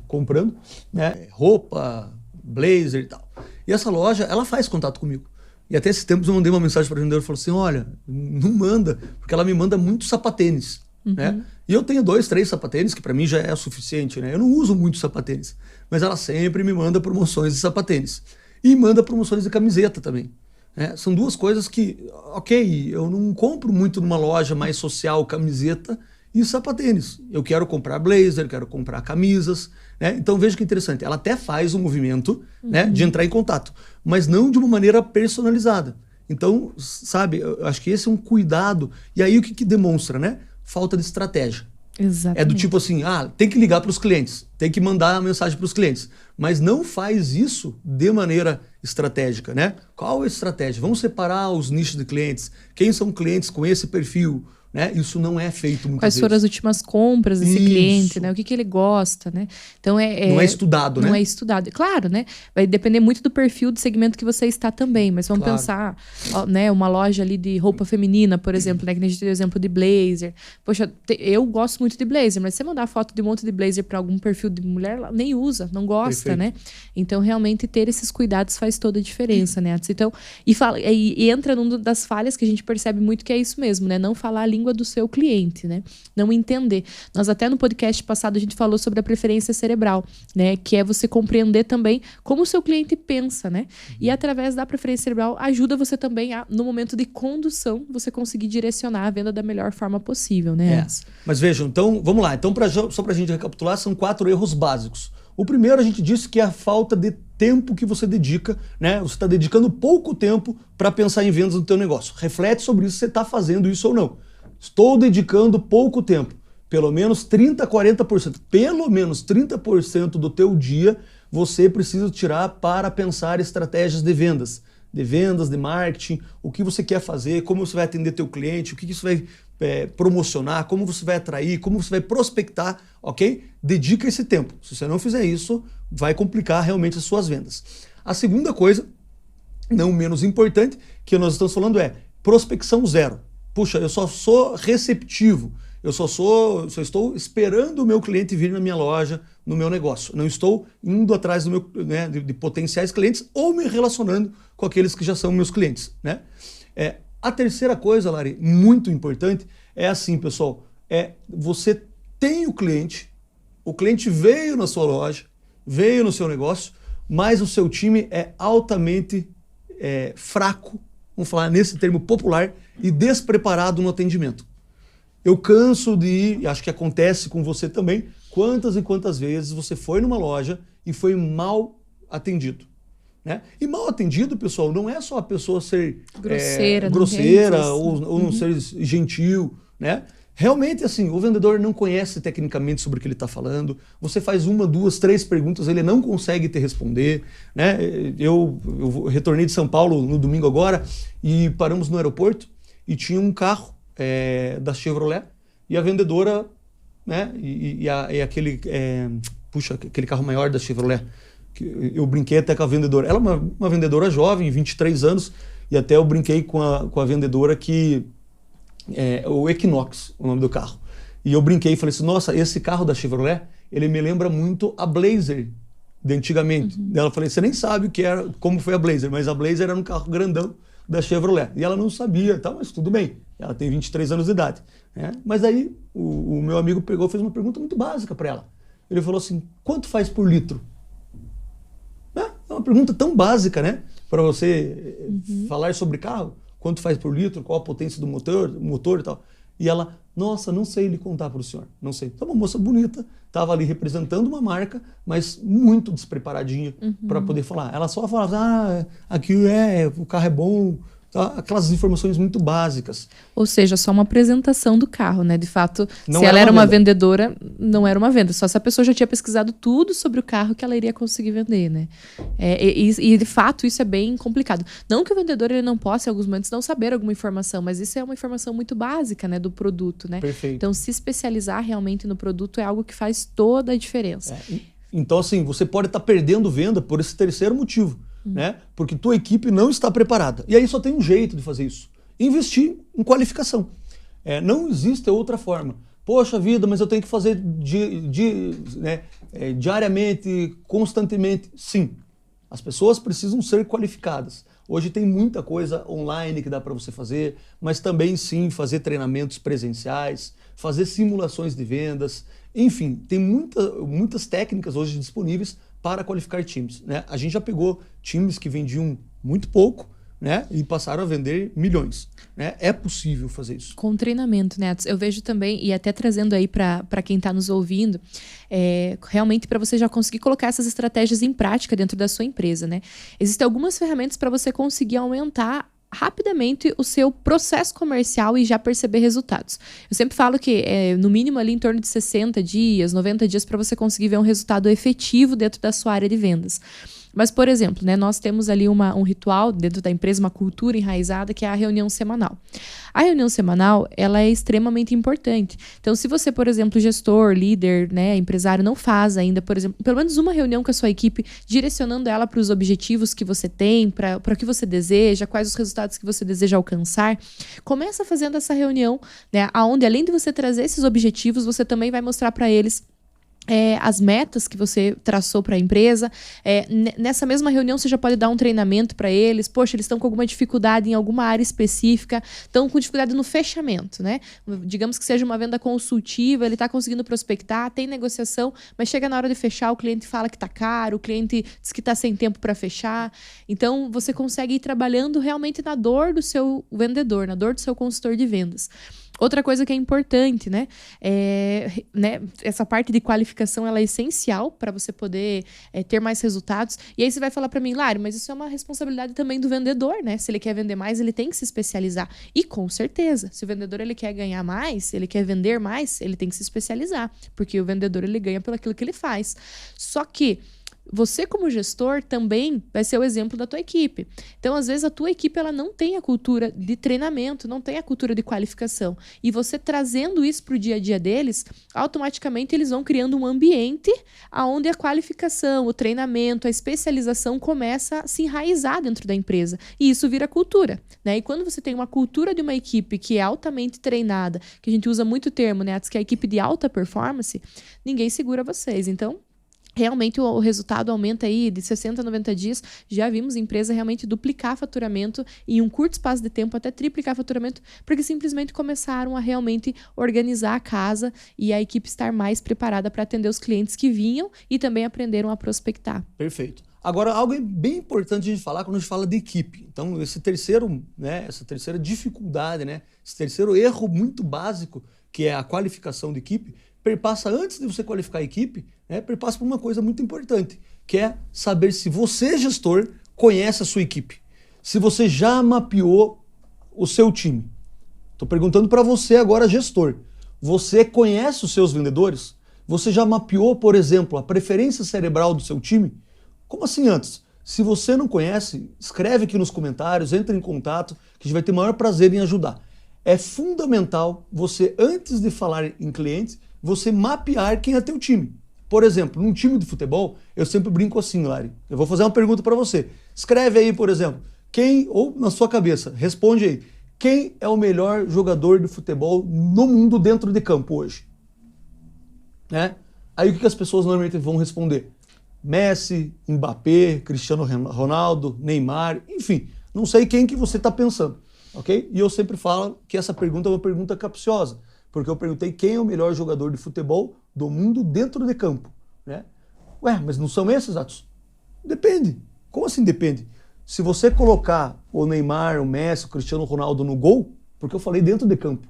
A: comprando, né, roupa, blazer e tal. E essa loja, ela faz contato comigo. E até esses tempos eu mandei uma mensagem para a vendedora e falei assim, olha, não manda, porque ela me manda muito sapatênis. Né? E eu tenho 2, 3 sapatênis, que para mim já é o suficiente. Né? Eu não uso muito sapatênis, mas ela sempre me manda promoções de sapatênis. E manda promoções de camiseta também. São duas coisas que, ok, eu não compro muito numa loja mais social, camiseta e sapatênis. Eu quero comprar blazer, quero comprar camisas, né? Então veja que interessante, ela até faz um movimento né, de entrar em contato, mas não de uma maneira personalizada. Então, sabe, eu acho que esse é um cuidado. E aí o que demonstra, né? Falta de estratégia.
B: Exatamente.
A: É do tipo assim, tem que ligar para os clientes, tem que mandar a mensagem para os clientes, mas não faz isso de maneira estratégica, né? Qual é a estratégia? Vamos separar os nichos de clientes, quem são clientes com esse perfil, né? Isso não é feito muitas vezes.
B: Quais foram as últimas compras desse cliente, né? O que ele gosta, né? Então
A: não é estudado, né?
B: Não é estudado. Claro, né? Vai depender muito do perfil do segmento que você está também, mas vamos pensar, né? Uma loja ali de roupa feminina, por exemplo, né? Que a gente tem o exemplo de blazer. Poxa, eu gosto muito de blazer, mas se você mandar foto de um monte de blazer para algum perfil de mulher, ela nem usa, não gosta, né? Então, realmente, ter esses cuidados faz toda a diferença, né? Então, e entra numa das falhas que a gente percebe muito que é isso mesmo, né? Não falar a língua do seu cliente, né? Não entender. Nós até no podcast passado a gente falou sobre a preferência cerebral, né? Que é você compreender também como o seu cliente pensa, né? E através da preferência cerebral ajuda você também no momento de condução, você conseguir direcionar a venda da melhor forma possível, né?
A: Mas vejam, então, vamos lá. Então, só pra gente recapitular, são 4 erros básicos. O primeiro, a gente disse que é a falta de tempo que você dedica, né? Você está dedicando pouco tempo para pensar em vendas no teu negócio. Reflete sobre isso, se você está fazendo isso ou não. Estou dedicando pouco tempo, pelo menos 30%, 40%. Pelo menos 30% do teu dia você precisa tirar para pensar estratégias de vendas, de marketing, o que você quer fazer, como você vai atender teu cliente, o que isso vai promocionar, como você vai atrair, como você vai prospectar, ok? Dedica esse tempo. Se você não fizer isso, vai complicar realmente as suas vendas. A segunda coisa, não menos importante, que nós estamos falando é prospecção zero. Puxa, eu só sou receptivo, eu só estou esperando o meu cliente vir na minha loja, no meu negócio. Não estou indo atrás de potenciais clientes ou me relacionando com aqueles que já são meus clientes, né? A terceira coisa, Lari, muito importante, é assim, pessoal, você tem o cliente veio na sua loja, veio no seu negócio, mas o seu time é altamente fraco, vamos falar nesse termo popular, e despreparado no atendimento. Eu canso de ir, e acho que acontece com você também, quantas e quantas vezes você foi numa loja e foi mal atendido. Né? E mal atendido, pessoal, não é só a pessoa ser grosseira ou não ser gentil, né? Realmente, assim, o vendedor não conhece tecnicamente sobre o que ele está falando. Você faz 1, 2, 3 perguntas, ele não consegue te responder, né? Eu retornei de São Paulo no domingo agora e paramos no aeroporto e tinha um carro da Chevrolet e a vendedora, né? E aquele carro maior da Chevrolet. Eu brinquei até com a vendedora. Ela é uma vendedora jovem, 23 anos, e até eu brinquei com a vendedora que o Equinox, o nome do carro. E eu brinquei e falei assim, nossa, esse carro da Chevrolet, ele me lembra muito a Blazer de antigamente. Ela falou, você nem sabe como foi a Blazer, mas a Blazer era um carro grandão da Chevrolet. E ela não sabia, tá, mas tudo bem. Ela tem 23 anos de idade. Né? Mas aí o meu amigo pegou e fez uma pergunta muito básica para ela. Ele falou assim, quanto faz por litro? É uma pergunta tão básica, né? Para você falar sobre carro. Quanto faz por litro, qual a potência do motor e tal. E ela, nossa, não sei lhe contar para o senhor, não sei. Então, uma moça bonita, estava ali representando uma marca, mas muito despreparadinha para poder falar. Ela só falava, aqui o carro é bom, Tá? Aquelas informações muito básicas.
B: Ou seja, só uma apresentação do carro, né? De fato,
A: Não
B: se
A: era
B: ela era
A: uma
B: uma
A: venda.
B: vendedora, não era uma venda. Só se a pessoa já tinha pesquisado tudo sobre o carro que ela iria conseguir vender, né? E, de fato, isso é bem complicado. Não que o vendedor ele não possa, em alguns momentos, não saber alguma informação, mas isso é uma informação muito básica, né? Do produto, né?
A: Perfeito.
B: Então, se especializar realmente no produto é algo que faz toda a diferença.
A: Então, assim, você pode estar perdendo venda por esse terceiro motivo, né? Porque tua equipe não está preparada. E aí só tem um jeito de fazer isso. Investir em qualificação. Não existe outra forma. Poxa vida, mas eu tenho que fazer diariamente, constantemente. Sim, as pessoas precisam ser qualificadas. Hoje tem muita coisa online que dá para você fazer, mas também sim fazer treinamentos presenciais, fazer simulações de vendas. Enfim, tem muitas técnicas hoje disponíveis para qualificar times, né? A gente já pegou times que vendiam muito pouco, né, e passaram a vender milhões, né? É possível fazer isso.
B: Com treinamento, né? Eu vejo também, e até trazendo aí para quem está nos ouvindo, realmente para você já conseguir colocar essas estratégias em prática dentro da sua empresa, né? Existem algumas ferramentas para você conseguir aumentar rapidamente o seu processo comercial e já perceber resultados. Eu sempre falo que no mínimo ali em torno de 60 dias, 90 dias para você conseguir ver um resultado efetivo dentro da sua área de vendas. Mas, por exemplo, né, nós temos ali um ritual dentro da empresa, uma cultura enraizada, que é a reunião semanal. A reunião semanal, ela é extremamente importante. Então, se você, por exemplo, gestor, líder, né, empresário, não faz ainda, por exemplo, pelo menos uma reunião com a sua equipe, direcionando ela para os objetivos que você tem, para o que você deseja, quais os resultados que você deseja alcançar, começa fazendo essa reunião, né, onde, além de você trazer esses objetivos, você também vai mostrar para eles as metas que você traçou para a empresa. Nessa mesma reunião você já pode dar um treinamento para eles. Poxa, eles estão com alguma dificuldade em alguma área específica, estão com dificuldade no fechamento, né? Digamos que seja uma venda consultiva, ele está conseguindo prospectar, tem negociação, mas chega na hora de fechar, o cliente fala que está caro, o cliente diz que está sem tempo para fechar. Então você consegue ir trabalhando realmente na dor do seu vendedor, na dor do seu consultor de vendas. Outra coisa que é importante, né? Essa parte de qualificação ela é essencial para você poder ter mais resultados. E aí você vai falar para mim, Lari, mas isso é uma responsabilidade também do vendedor, né? Se ele quer vender mais, ele tem que se especializar. E com certeza, se o vendedor ele quer ganhar mais, ele quer vender mais, ele tem que se especializar. Porque o vendedor ele ganha pelo aquilo que ele faz. Só que você, como gestor, também vai ser o exemplo da tua equipe. Então, às vezes, a tua equipe ela não tem a cultura de treinamento, não tem a cultura de qualificação. E você trazendo isso para o dia a dia deles, automaticamente eles vão criando um ambiente onde a qualificação, o treinamento, a especialização começa a se enraizar dentro da empresa. E isso vira cultura, né? E quando você tem uma cultura de uma equipe que é altamente treinada, que a gente usa muito o termo, né? Que é a equipe de alta performance, ninguém segura vocês. Então, realmente o resultado aumenta aí de 60 a 90 dias. Já vimos empresa realmente duplicar faturamento em um curto espaço de tempo, até triplicar faturamento, porque simplesmente começaram a realmente organizar a casa e a equipe estar mais preparada para atender os clientes que vinham e também aprenderam a prospectar.
A: Perfeito. Agora, algo bem importante de falar quando a gente fala de equipe. Então, essa terceira dificuldade, né, esse terceiro erro muito básico, que é a qualificação de equipe, perpassa, antes de você qualificar a equipe, né, perpassa por uma coisa muito importante, que é saber se você, gestor, conhece a sua equipe. Se você já mapeou o seu time. Estou perguntando para você agora, gestor. Você conhece os seus vendedores? Você já mapeou, por exemplo, a preferência cerebral do seu time? Como assim antes? Se você não conhece, escreve aqui nos comentários, entre em contato, que a gente vai ter o maior prazer em ajudar. É fundamental você, antes de falar em clientes, você mapear quem é teu time. Por exemplo, num time de futebol, eu sempre brinco assim, Lari. Eu vou fazer uma pergunta para você. Escreve aí, por exemplo, ou na sua cabeça, responde aí. Quem é o melhor jogador de futebol no mundo dentro de campo hoje? Né? Aí o que as pessoas normalmente vão responder? Messi, Mbappé, Cristiano Ronaldo, Neymar, enfim. Não sei quem que você está pensando, ok? E eu sempre falo que essa pergunta é uma pergunta capciosa. Porque eu perguntei quem é o melhor jogador de futebol do mundo dentro de campo, né? Ué, mas não são esses, Atos? Depende. Como assim depende? Se você colocar o Neymar, o Messi, o Cristiano Ronaldo no gol, porque eu falei dentro de campo,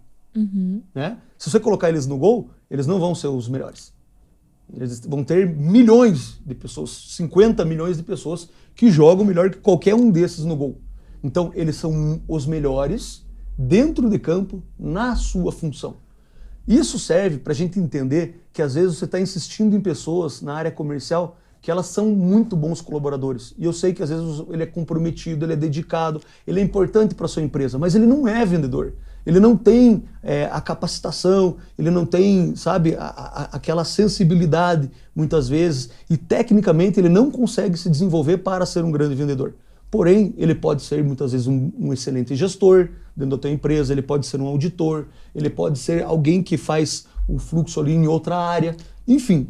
A: né? Se você colocar eles no gol, eles não vão ser os melhores. Eles vão ter milhões de pessoas, 50 milhões de pessoas que jogam melhor que qualquer um desses no gol. Então, eles são os melhores dentro de campo, na sua função. Isso serve para a gente entender que às vezes você está insistindo em pessoas na área comercial que elas são muito bons colaboradores. E eu sei que às vezes ele é comprometido, ele é dedicado, ele é importante para a sua empresa, mas ele não é vendedor. Ele não tem a capacitação, ele não tem, sabe, aquela sensibilidade muitas vezes, e tecnicamente ele não consegue se desenvolver para ser um grande vendedor. Porém, ele pode ser muitas vezes um excelente gestor dentro da tua empresa, ele pode ser um auditor, ele pode ser alguém que faz o fluxo ali em outra área. Enfim,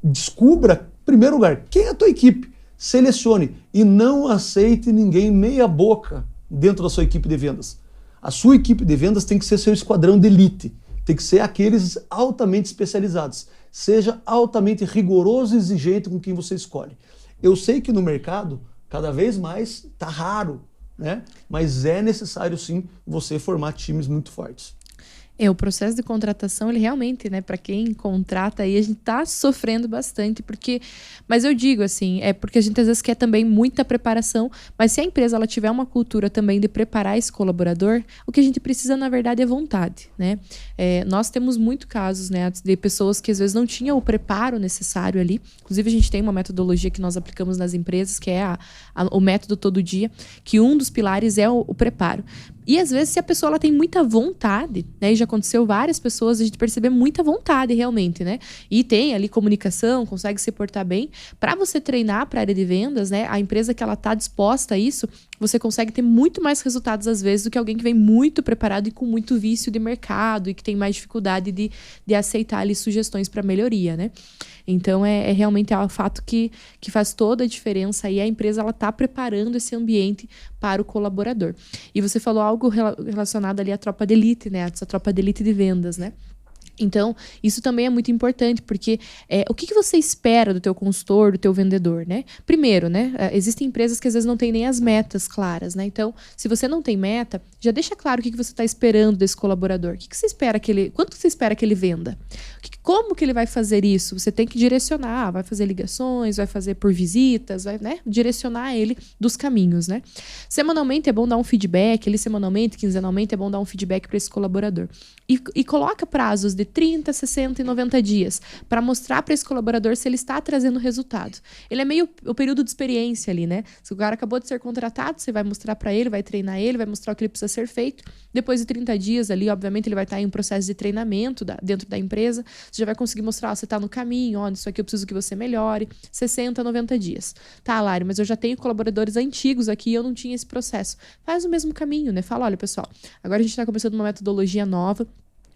A: descubra, em primeiro lugar, quem é a tua equipe, selecione e não aceite ninguém meia boca dentro da sua equipe de vendas. A sua equipe de vendas tem que ser seu esquadrão de elite, tem que ser aqueles altamente especializados. Seja altamente rigoroso e exigente com quem você escolhe. Eu sei que no mercado, cada vez mais, está raro, né? Mas é necessário sim você formar times muito fortes.
B: O processo de contratação, ele realmente, né, para quem contrata aí, a gente tá sofrendo bastante, mas eu digo assim, porque a gente às vezes quer também muita preparação, mas se a empresa ela tiver uma cultura também de preparar esse colaborador, o que a gente precisa, na verdade, é vontade, né? Nós temos muitos casos, né, de pessoas que às vezes não tinham o preparo necessário ali. Inclusive, a gente tem uma metodologia que nós aplicamos nas empresas, que é o método todo dia, que um dos pilares é o preparo. E às vezes, se a pessoa ela tem muita vontade, né? E já aconteceu várias pessoas, a gente perceber muita vontade realmente, né? E tem ali comunicação, consegue se portar bem. Para você treinar para a área de vendas, né? A empresa que ela está disposta a isso, você consegue ter muito mais resultados às vezes do que alguém que vem muito preparado e com muito vício de mercado e que tem mais dificuldade de aceitar ali sugestões para melhoria, né? Então, realmente o fato que faz toda a diferença e a empresa ela está preparando esse ambiente para o colaborador. E você falou algo relacionado ali à tropa de elite, né? Essa tropa de elite de vendas, né? Então, isso também é muito importante, porque o que você espera do teu consultor, do teu vendedor, né? Primeiro, né? Existem empresas que às vezes não têm nem as metas claras, né? Então, se você não tem meta, já deixa claro o que você está esperando desse colaborador. O que você espera quanto você espera que ele venda? Como que ele vai fazer isso? Você tem que direcionar, vai fazer ligações, vai fazer por visitas, vai, né, direcionar ele dos caminhos, né? Semanalmente é bom dar um feedback, semanalmente, quinzenalmente é bom dar um feedback para esse colaborador. E coloca prazos de 30, 60 e 90 dias para mostrar para esse colaborador se ele está trazendo resultado. Ele é meio o período de experiência ali, né? Se o cara acabou de ser contratado, você vai mostrar para ele, vai treinar ele, vai mostrar o que ele precisa ser feito. Depois de 30 dias ali, obviamente, ele vai estar em um processo de treinamento dentro da empresa. Você já vai conseguir mostrar, você está no caminho, isso aqui eu preciso que você melhore. 60, 90 dias. Tá, Lari, mas eu já tenho colaboradores antigos aqui e eu não tinha esse processo. Faz o mesmo caminho, né? Fala, olha, pessoal, agora a gente está começando uma metodologia nova.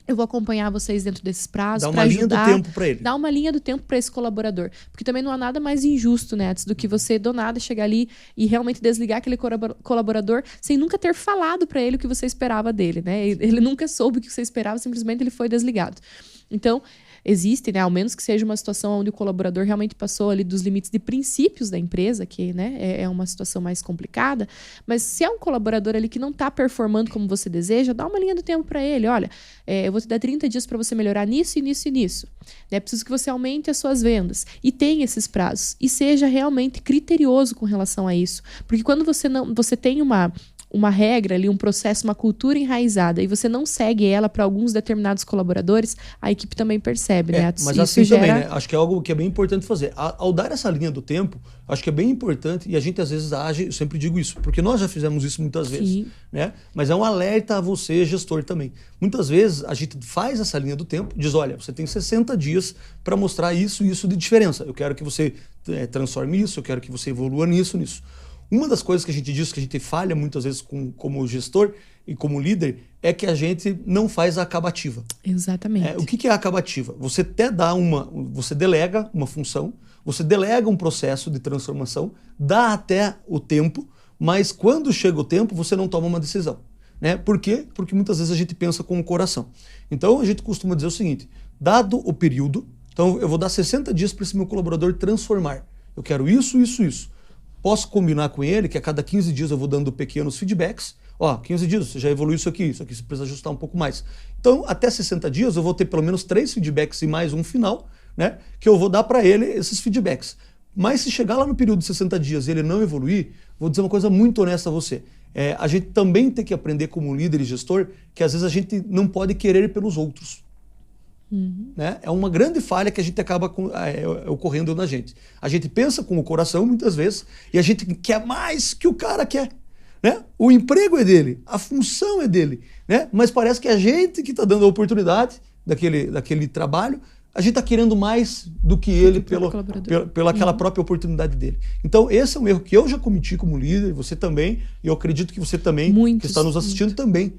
B: Eu vou acompanhar vocês dentro desses prazos.
A: Dá uma linha do tempo para ele.
B: Dá uma linha do tempo para esse colaborador. Porque também não há nada mais injusto, né, do que você, do nada, chegar ali e realmente desligar aquele colaborador sem nunca ter falado para ele o que você esperava dele, né? Ele nunca soube o que você esperava, simplesmente ele foi desligado. Então, existe, né, ao menos que seja uma situação onde o colaborador realmente passou ali dos limites de princípios da empresa, que, né, é uma situação mais complicada, mas se é um colaborador ali que não está performando como você deseja, dá uma linha do tempo para ele. Olha, eu vou te dar 30 dias para você melhorar nisso e nisso e nisso. É preciso que você aumente as suas vendas e tenha esses prazos e seja realmente criterioso com relação a isso, porque quando você tem uma regra ali, um processo, uma cultura enraizada e você não segue ela para alguns determinados colaboradores, a equipe também percebe, né?
A: Mas isso assim também, né? Acho que é algo que é bem importante fazer. Ao dar essa linha do tempo, acho que é bem importante e a gente às vezes age, eu sempre digo isso, porque nós já fizemos isso muitas vezes, né? Mas é um alerta a você, gestor, também. Muitas vezes a gente faz essa linha do tempo, diz, olha, você tem 60 dias para mostrar isso e isso de diferença. Eu quero que você transforme isso, eu quero que você evolua nisso. Uma das coisas que a gente diz que a gente falha muitas vezes como gestor e como líder é que a gente não faz a acabativa.
B: Exatamente.
A: O que é a acabativa? Você você delega uma função, você delega um processo de transformação, dá até o tempo, mas quando chega o tempo você não toma uma decisão. Né? Por quê? Porque muitas vezes a gente pensa com o coração. Então a gente costuma dizer o seguinte, dado o período, então eu vou dar 60 dias para esse meu colaborador transformar. Eu quero isso, isso, isso. Posso combinar com ele que a cada 15 dias eu vou dando pequenos feedbacks. 15 dias, você já evoluiu isso aqui você precisa ajustar um pouco mais. Então, até 60 dias eu vou ter pelo menos 3 feedbacks e mais um final, né, que eu vou dar para ele esses feedbacks. Mas se chegar lá no período de 60 dias e ele não evoluir, vou dizer uma coisa muito honesta a você. a gente também tem que aprender como líder e gestor que às vezes a gente não pode querer pelos outros. Né? É uma grande falha que a gente acaba ocorrendo na gente. A gente pensa com o coração muitas vezes e a gente quer mais que o cara quer. Né? O emprego é dele, a função é dele, né? Mas parece que a gente que está dando a oportunidade daquele trabalho, a gente está querendo mais do que ele pela aquela própria oportunidade dele. Então esse é um erro que eu já cometi como líder, você também, e eu acredito que você também, que está nos assistindo também,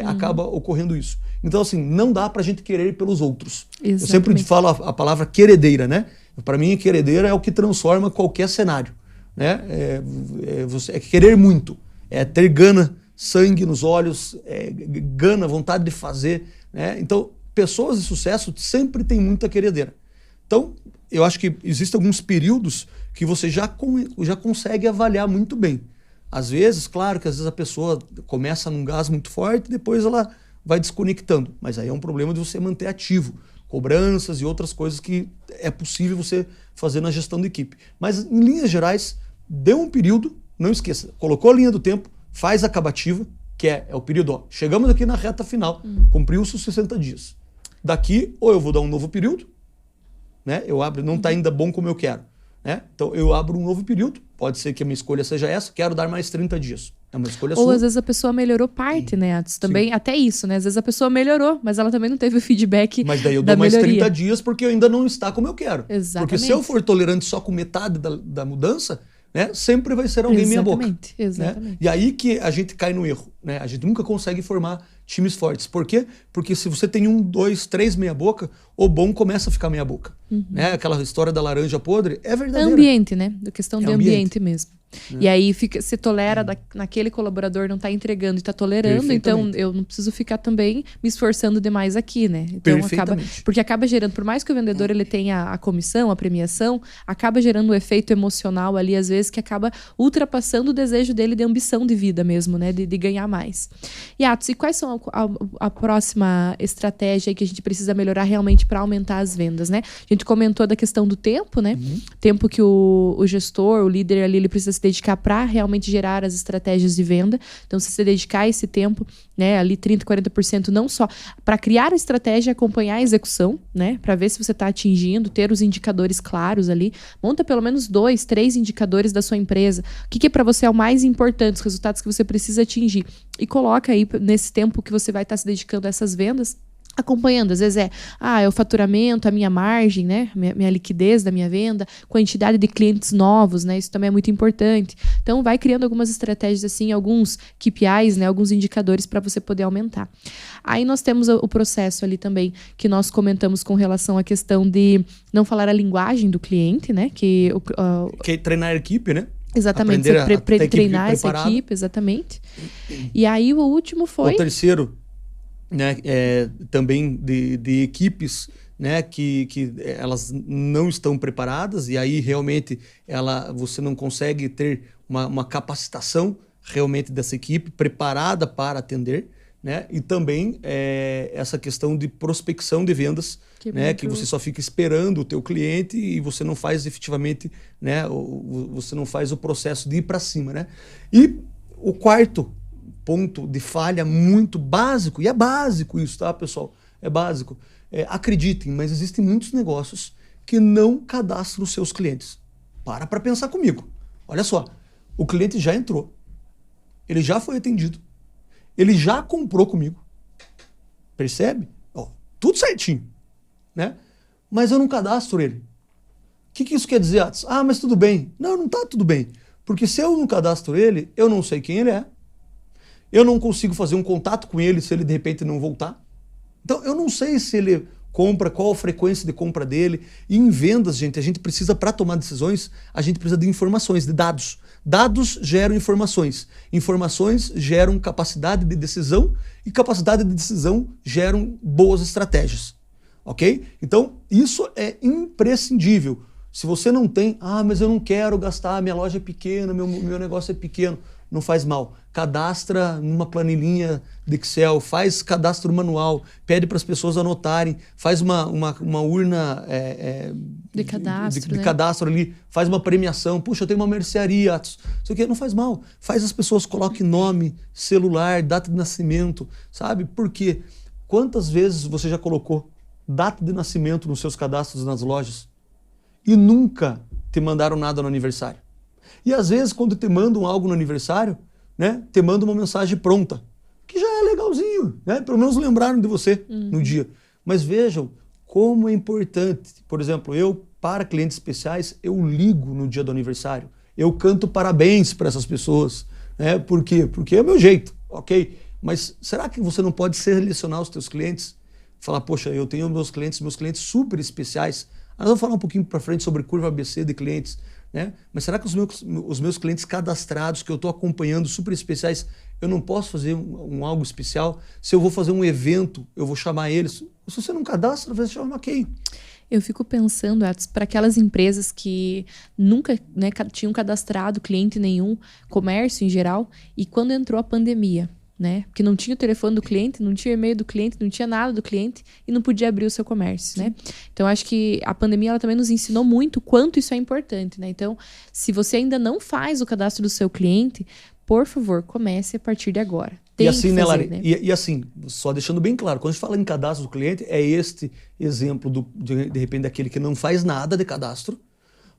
A: acaba ocorrendo isso. Então assim, não dá para a gente querer pelos outros. Exatamente. Eu sempre falo a palavra queredeira, né? Para mim, queredeira é o que transforma qualquer cenário, né? É querer muito. É ter gana, sangue nos olhos, gana, vontade de fazer. Né? Então, pessoas de sucesso sempre têm muita queredeira. Então, eu acho que existem alguns períodos que você já consegue avaliar muito bem. Às vezes, claro que às vezes a pessoa começa num gás muito forte e depois ela vai desconectando. Mas aí é um problema de você manter ativo. Cobranças e outras coisas que é possível você fazer na gestão da equipe. Mas, em linhas gerais, deu um período. Não esqueça, colocou a linha do tempo, faz a acabativa, que é o período, ó, chegamos aqui na reta final, cumpriu-se os 60 dias. Daqui, ou eu vou dar um novo período, né? Eu abro, não está ainda bom como eu quero. Né? Então eu abro um novo período, pode ser que a minha escolha seja essa, quero dar mais 30 dias. É uma escolha sua.
B: Ou às vezes a pessoa melhorou parte, né, Atos? Também, sim. Até isso, né? Às vezes a pessoa melhorou, mas ela também não teve o feedback.
A: Mas daí eu dou mais 30 dias porque ainda não está como eu quero.
B: Exatamente.
A: Porque se eu for tolerante só com metade da mudança, né, sempre vai ser alguém meia boca.
B: Exatamente.
A: Né? E aí que a gente cai no erro. Né? A gente nunca consegue formar times fortes. Por quê? Porque se você tem 1, 2, 3 meia boca, o bom começa a ficar meia boca. Né? Aquela história da laranja podre é verdadeira.
B: É ambiente, né? A questão do ambiente mesmo. E aí se tolera naquele colaborador não tá entregando e tá tolerando, então eu não preciso ficar também me esforçando demais aqui, né? Então porque acaba gerando, por mais que o vendedor ele tenha a comissão, a premiação, acaba gerando um efeito emocional ali às vezes que acaba ultrapassando o desejo dele de ambição de vida mesmo, né? De ganhar mais. E Atos, e quais são a próxima estratégia aí que a gente precisa melhorar realmente para aumentar as vendas, né? A gente comentou da questão do tempo, né? Tempo que o gestor, o líder ali, ele precisa se dedicar para realmente gerar as estratégias de venda. Então, se você dedicar esse tempo, né, ali 30%, 40%, não só para criar a estratégia, acompanhar a execução, né, para ver se você está atingindo, ter os indicadores claros ali. Monta pelo menos 2, 3 indicadores da sua empresa. O que para você é o mais importante, os resultados que você precisa atingir. E coloca aí, nesse tempo que você vai estar se dedicando a essas vendas, acompanhando, às vezes é o faturamento, a minha margem, né, minha liquidez da minha venda, quantidade de clientes novos, né, isso também é muito importante. Então vai criando algumas estratégias assim, alguns KPIs, né, alguns indicadores para você poder aumentar. Aí nós temos o processo ali também que nós comentamos com relação à questão de não falar a linguagem do cliente, né, que
A: é treinar a equipe, né?
B: Exatamente, treinar essa equipe, exatamente. E aí o último foi...
A: O terceiro, né, também de equipes, né, que elas não estão preparadas e aí realmente você não consegue ter uma capacitação realmente dessa equipe preparada para atender, né, e também essa questão de prospecção de vendas, né, que você só fica esperando o teu cliente e você não faz efetivamente, né, você não faz o processo de ir para cima, né. E o quarto ponto de falha muito básico, e é básico isso, tá, pessoal? É básico. Acreditem, mas existem muitos negócios que não cadastram os seus clientes. Para pensar comigo. Olha só, o cliente já entrou, ele já foi atendido, ele já comprou comigo. Percebe? Ó, tudo certinho, né? Mas eu não cadastro ele. O que isso quer dizer, Atos? Ah, mas tudo bem. Não tá tudo bem. Porque se eu não cadastro ele, eu não sei quem ele é. Eu não consigo fazer um contato com ele se ele de repente não voltar. Então eu não sei se ele compra, qual a frequência de compra dele. E em vendas, gente, a gente precisa, para tomar decisões, a gente precisa de informações, de dados. Dados geram informações. Informações geram capacidade de decisão e capacidade de decisão geram boas estratégias. Ok? Então isso é imprescindível. Se você não tem, mas eu não quero gastar, minha loja é pequena, meu negócio é pequeno. não faz mal. Cadastra numa planilhinha de Excel, faz cadastro manual, pede para as pessoas anotarem, faz uma urna
B: de cadastro,
A: de cadastro ali, faz uma premiação. Puxa, eu tenho uma mercearia, Atos. Isso aqui não faz mal. Faz as pessoas, coloquem nome, celular, data de nascimento, sabe? Por quê? Quantas vezes você já colocou data de nascimento nos seus cadastros nas lojas e nunca te mandaram nada no aniversário? E às vezes, quando te mandam algo no aniversário, né, te mandam uma mensagem pronta, que já é legalzinho, né? Pelo menos lembraram de você no dia. Mas vejam como é importante. Por exemplo, eu, para clientes especiais, eu ligo no dia do aniversário. Eu canto parabéns para essas pessoas. Né? Por quê? Porque é o meu jeito, ok? Mas será que você não pode selecionar os teus clientes? Falar, poxa, eu tenho meus clientes super especiais. Nós vamos falar um pouquinho para frente sobre curva ABC de clientes. Né? Mas será que os meus clientes cadastrados, que eu estou acompanhando, super especiais, eu não posso fazer algo especial? Se eu vou fazer um evento, eu vou chamar eles. Se você não cadastra, você chama quem?
B: Eu fico pensando, Atos, para aquelas empresas que nunca, né, tinham cadastrado cliente nenhum, comércio em geral, e quando entrou a pandemia, né? Porque não tinha o telefone do cliente, não tinha e-mail do cliente, não tinha nada do cliente e não podia abrir o seu comércio, né? Então, acho que a pandemia ela também nos ensinou muito o quanto isso é importante, né? Então, se você ainda não faz o cadastro do seu cliente, por favor, comece a partir de agora. Tem
A: e assim,
B: que fazer,
A: Lari,
B: né?
A: E assim, só deixando bem claro, quando a gente fala em cadastro do cliente, é este exemplo de repente daquele que não faz nada de cadastro,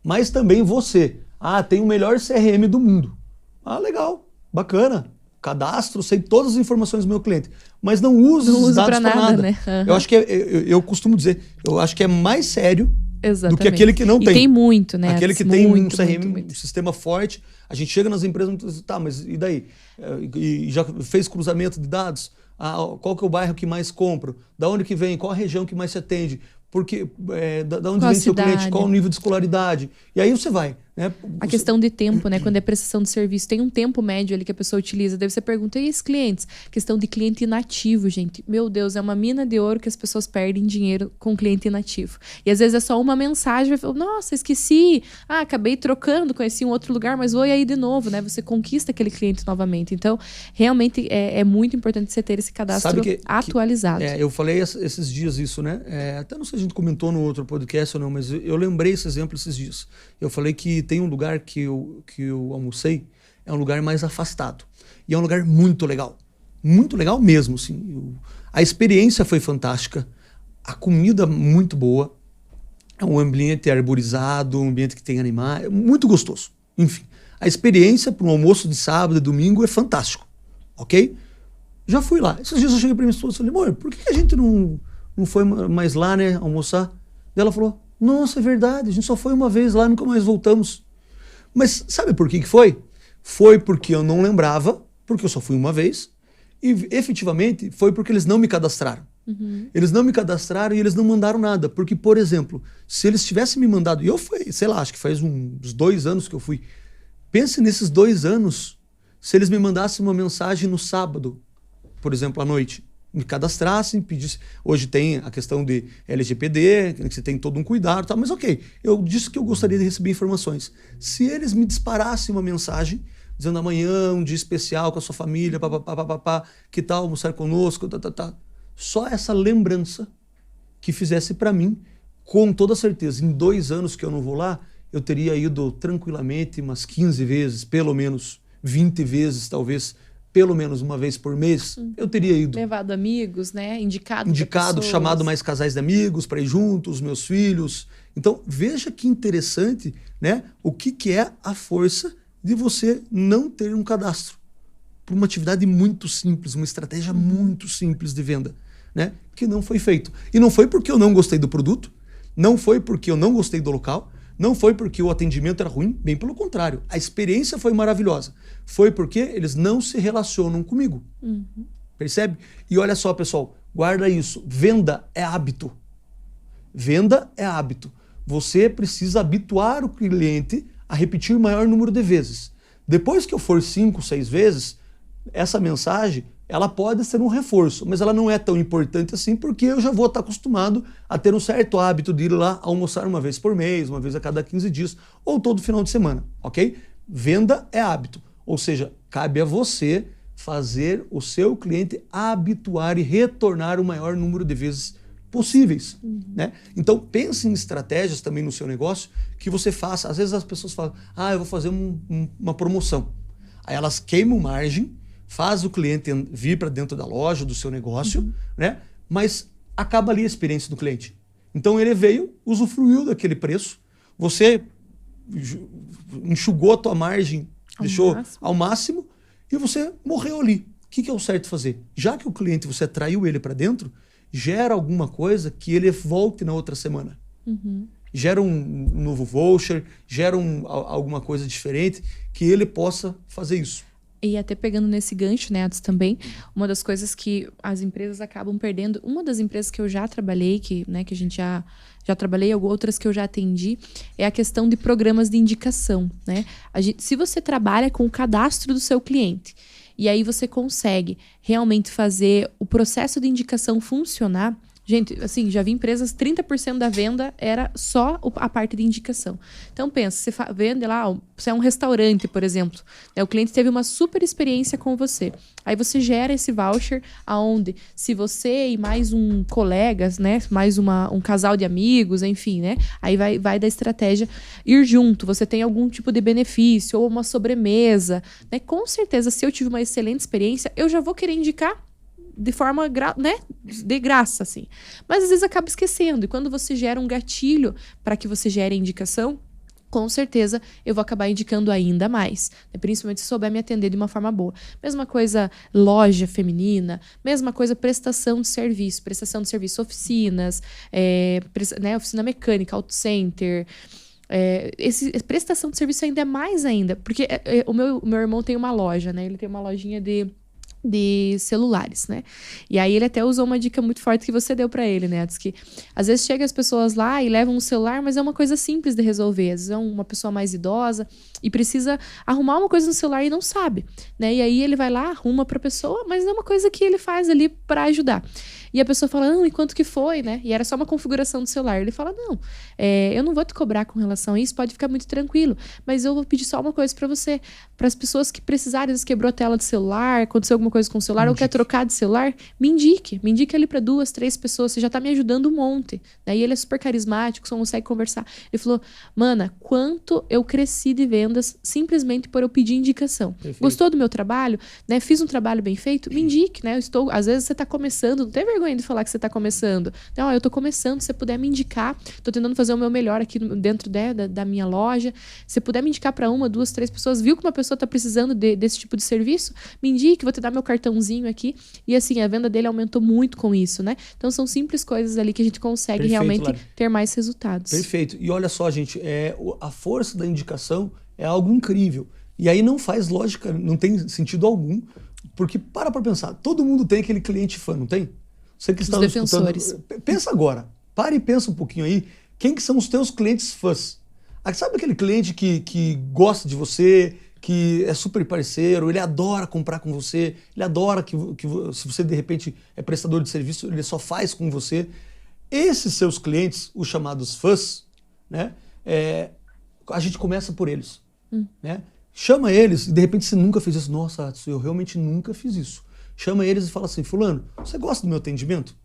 A: mas também você. Ah, tem o melhor CRM do mundo. Ah, legal, bacana. Cadastro, sei todas as informações do meu cliente, mas não uso os dados para nada.
B: Né? Uhum.
A: Eu acho que eu costumo dizer, eu acho que é mais sério
B: Exatamente.
A: do que aquele que não tem.
B: E tem muito, né?
A: Aquele que
B: muito,
A: tem um CRM,
B: muito.
A: um sistema forte, a gente chega nas empresas e diz, tá, mas e daí? E já fez cruzamento de dados? Ah, qual que é o bairro que mais compra? Da onde que vem? Qual a região que mais se atende? Porque, da onde
B: qual
A: vem seu cliente? Qual o nível de escolaridade? E aí você vai. Né?
B: A questão de tempo, né? Quando é prestação de serviço, tem um tempo médio ali que a pessoa utiliza. Daí você pergunta, e esses clientes? Questão de cliente inativo, gente. Meu Deus, é uma mina de ouro que as pessoas perdem dinheiro com cliente inativo. E às vezes é só uma mensagem, vai falar, nossa, esqueci. Ah, acabei trocando, conheci um outro lugar, mas vou aí de novo, né? Você conquista aquele cliente novamente. Então, realmente é muito importante você ter esse cadastro atualizado.
A: Eu falei esses dias isso, né? Até não sei se a gente comentou no outro podcast ou não, mas eu lembrei esse exemplo esses dias. Eu falei que tem um lugar que eu almocei, é um lugar mais afastado. E é um lugar muito legal. Muito legal mesmo, assim. A experiência foi fantástica. A comida muito boa. É um ambiente arborizado, um ambiente que tem animais. Muito gostoso. Enfim, a experiência para um almoço de sábado e domingo é fantástico. Ok? Já fui lá. Esses dias eu cheguei para minha esposa e falei, amor, por que a gente não foi mais lá, né, almoçar? E ela falou, nossa, é verdade, a gente só foi uma vez lá, nunca mais voltamos. Mas sabe por que foi? Foi porque eu não lembrava, porque eu só fui uma vez, e efetivamente foi porque eles não me cadastraram. Uhum. Eles não me cadastraram e eles não mandaram nada. Porque, por exemplo, se eles tivessem me mandado, e eu fui, sei lá, acho que faz uns 2 anos que eu fui. Pense nesses 2 anos, se eles me mandassem uma mensagem no sábado, por exemplo, à noite, me cadastrassem, pedissem. Hoje tem a questão de LGPD, que você tem todo um cuidado, tá? Mas ok, eu disse que eu gostaria de receber informações. Se eles me disparassem uma mensagem dizendo amanhã um dia especial com a sua família, que tal almoçar conosco, só essa lembrança que fizesse para mim, com toda certeza, em 2 anos que eu não vou lá, eu teria ido tranquilamente umas 15 vezes, pelo menos 20 vezes, talvez, pelo menos uma vez por mês, eu teria ido.
B: Levado amigos, né? Indicado,
A: chamado mais casais de amigos para ir juntos, meus filhos. Então, veja que interessante, né? O que é a força de você não ter um cadastro. Por uma atividade muito simples, uma estratégia muito simples de venda, né? Que não foi feito. E não foi porque eu não gostei do produto, não foi porque eu não gostei do local, não foi porque o atendimento era ruim, bem pelo contrário. A experiência foi maravilhosa. Foi porque eles não se relacionam comigo. Uhum. Percebe? E olha só, pessoal, guarda isso. Venda é hábito. Venda é hábito. Você precisa habituar o cliente a repetir o maior número de vezes. Depois que eu for 5, 6 vezes, essa mensagem, ela pode ser um reforço, mas ela não é tão importante assim, porque eu já vou estar acostumado a ter um certo hábito de ir lá almoçar uma vez por mês, uma vez a cada 15 dias, ou todo final de semana, ok? Venda é hábito. Ou seja, cabe a você fazer o seu cliente habituar e retornar o maior número de vezes possíveis, né? Então, pense em estratégias também no seu negócio que você faça. Às vezes as pessoas falam, eu vou fazer uma promoção. Aí elas queimam margem, faz o cliente vir para dentro da loja, do seu negócio, né? Mas acaba ali a experiência do cliente. Então, ele veio, usufruiu daquele preço, você enxugou a tua margem, deixou ao máximo, e você morreu ali. O que é o certo fazer? Já que o cliente, você atraiu ele para dentro, gera alguma coisa que ele volte na outra semana. Gera um novo voucher, gera alguma coisa diferente que ele possa fazer isso.
B: E até pegando nesse gancho, né, Atos, também, uma das coisas que as empresas acabam perdendo, uma das empresas que eu já trabalhei, que a gente já trabalhei, outras que eu já atendi, é a questão de programas de indicação, né? Se você trabalha com o cadastro do seu cliente, e aí você consegue realmente fazer o processo de indicação funcionar. Gente, assim, já vi empresas, 30% da venda era só a parte de indicação. Então, pensa, você vende lá, você é um restaurante, por exemplo, né, o cliente teve uma super experiência com você. Aí você gera esse voucher aonde, se você e mais um colega, né, mais um casal de amigos, enfim, né, aí vai da estratégia ir junto, você tem algum tipo de benefício ou uma sobremesa, né, com certeza, se eu tive uma excelente experiência, eu já vou querer indicar de forma, né, de graça, assim. Mas às vezes acaba esquecendo. E quando você gera um gatilho para que você gere a indicação, com certeza eu vou acabar indicando ainda mais. Né? Principalmente se souber me atender de uma forma boa. Mesma coisa loja feminina, mesma coisa prestação de serviço, oficinas, né, oficina mecânica, auto center. Prestação de serviço ainda é mais ainda. Porque o meu irmão tem uma loja, né? Ele tem uma lojinha de celulares, né? E aí ele até usou uma dica muito forte que você deu pra ele, né? Diz que às vezes chega as pessoas lá e levam um celular, mas é uma coisa simples de resolver. Às vezes é uma pessoa mais idosa e precisa arrumar uma coisa no celular e não sabe, né? E aí ele vai lá, arruma pra pessoa, mas é uma coisa que ele faz ali pra ajudar. E a pessoa fala, e quanto que foi, né? E era só uma configuração do celular. Ele fala, não, eu não vou te cobrar com relação a isso, pode ficar muito tranquilo, mas eu vou pedir só uma coisa pra você. Para as pessoas que precisarem, às vezes quebrou a tela do celular, aconteceu alguma coisa com o celular, ou quer trocar de celular, me indique ali para 2, 3 pessoas, você já tá me ajudando um monte. Daí ele é super carismático, só consegue conversar. Ele falou, mana, quanto eu cresci de vendas simplesmente por eu pedir indicação. Perfeito. Gostou do meu trabalho, né? Fiz um trabalho bem feito, me indique, né? Às vezes você tá começando, não tem vergonha de falar que você tá começando. Não, eu tô começando, se você puder me indicar, tô tentando fazer o meu melhor aqui dentro da minha loja. Se você puder me indicar para 1, 2, 3 pessoas, viu que uma pessoa tá precisando desse tipo de serviço, me indique, vou te dar meu cartãozinho aqui. E assim, a venda dele aumentou muito com isso, né? Então são simples coisas ali que a gente consegue realmente ter mais resultados.
A: Perfeito. E olha só, gente, a força da indicação é algo incrível. E aí não faz lógica, não tem sentido algum, porque para pensar, todo mundo tem aquele cliente fã, não tem? Você que está nos escutando, pensa agora, para e pensa um pouquinho aí, quem que são os teus clientes fãs? Sabe aquele cliente que gosta de você, que é super parceiro, ele adora comprar com você, ele adora que se você de repente é prestador de serviço, ele só faz com você. Esses seus clientes, os chamados fãs, né, a gente começa por eles. Né? Chama eles e de repente você nunca fez isso. Nossa, eu realmente nunca fiz isso. Chama eles e fala assim, fulano, você gosta do meu atendimento?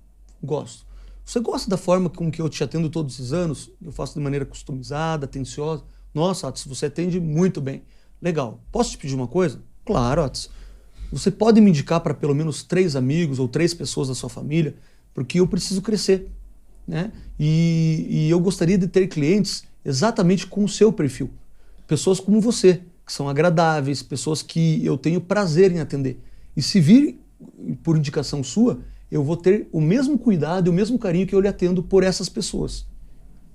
A: Gosto. Você gosta da forma com que eu te atendo todos esses anos? Eu faço de maneira customizada, atenciosa. Nossa, Atos, você atende muito bem. Legal. Posso te pedir uma coisa? Claro, Atos. Você pode me indicar para pelo menos 3 amigos ou 3 pessoas da sua família, porque eu preciso crescer, né? E eu gostaria de ter clientes exatamente com o seu perfil. Pessoas como você, que são agradáveis, pessoas que eu tenho prazer em atender. E se vir por indicação sua, eu vou ter o mesmo cuidado e o mesmo carinho que eu lhe atendo por essas pessoas.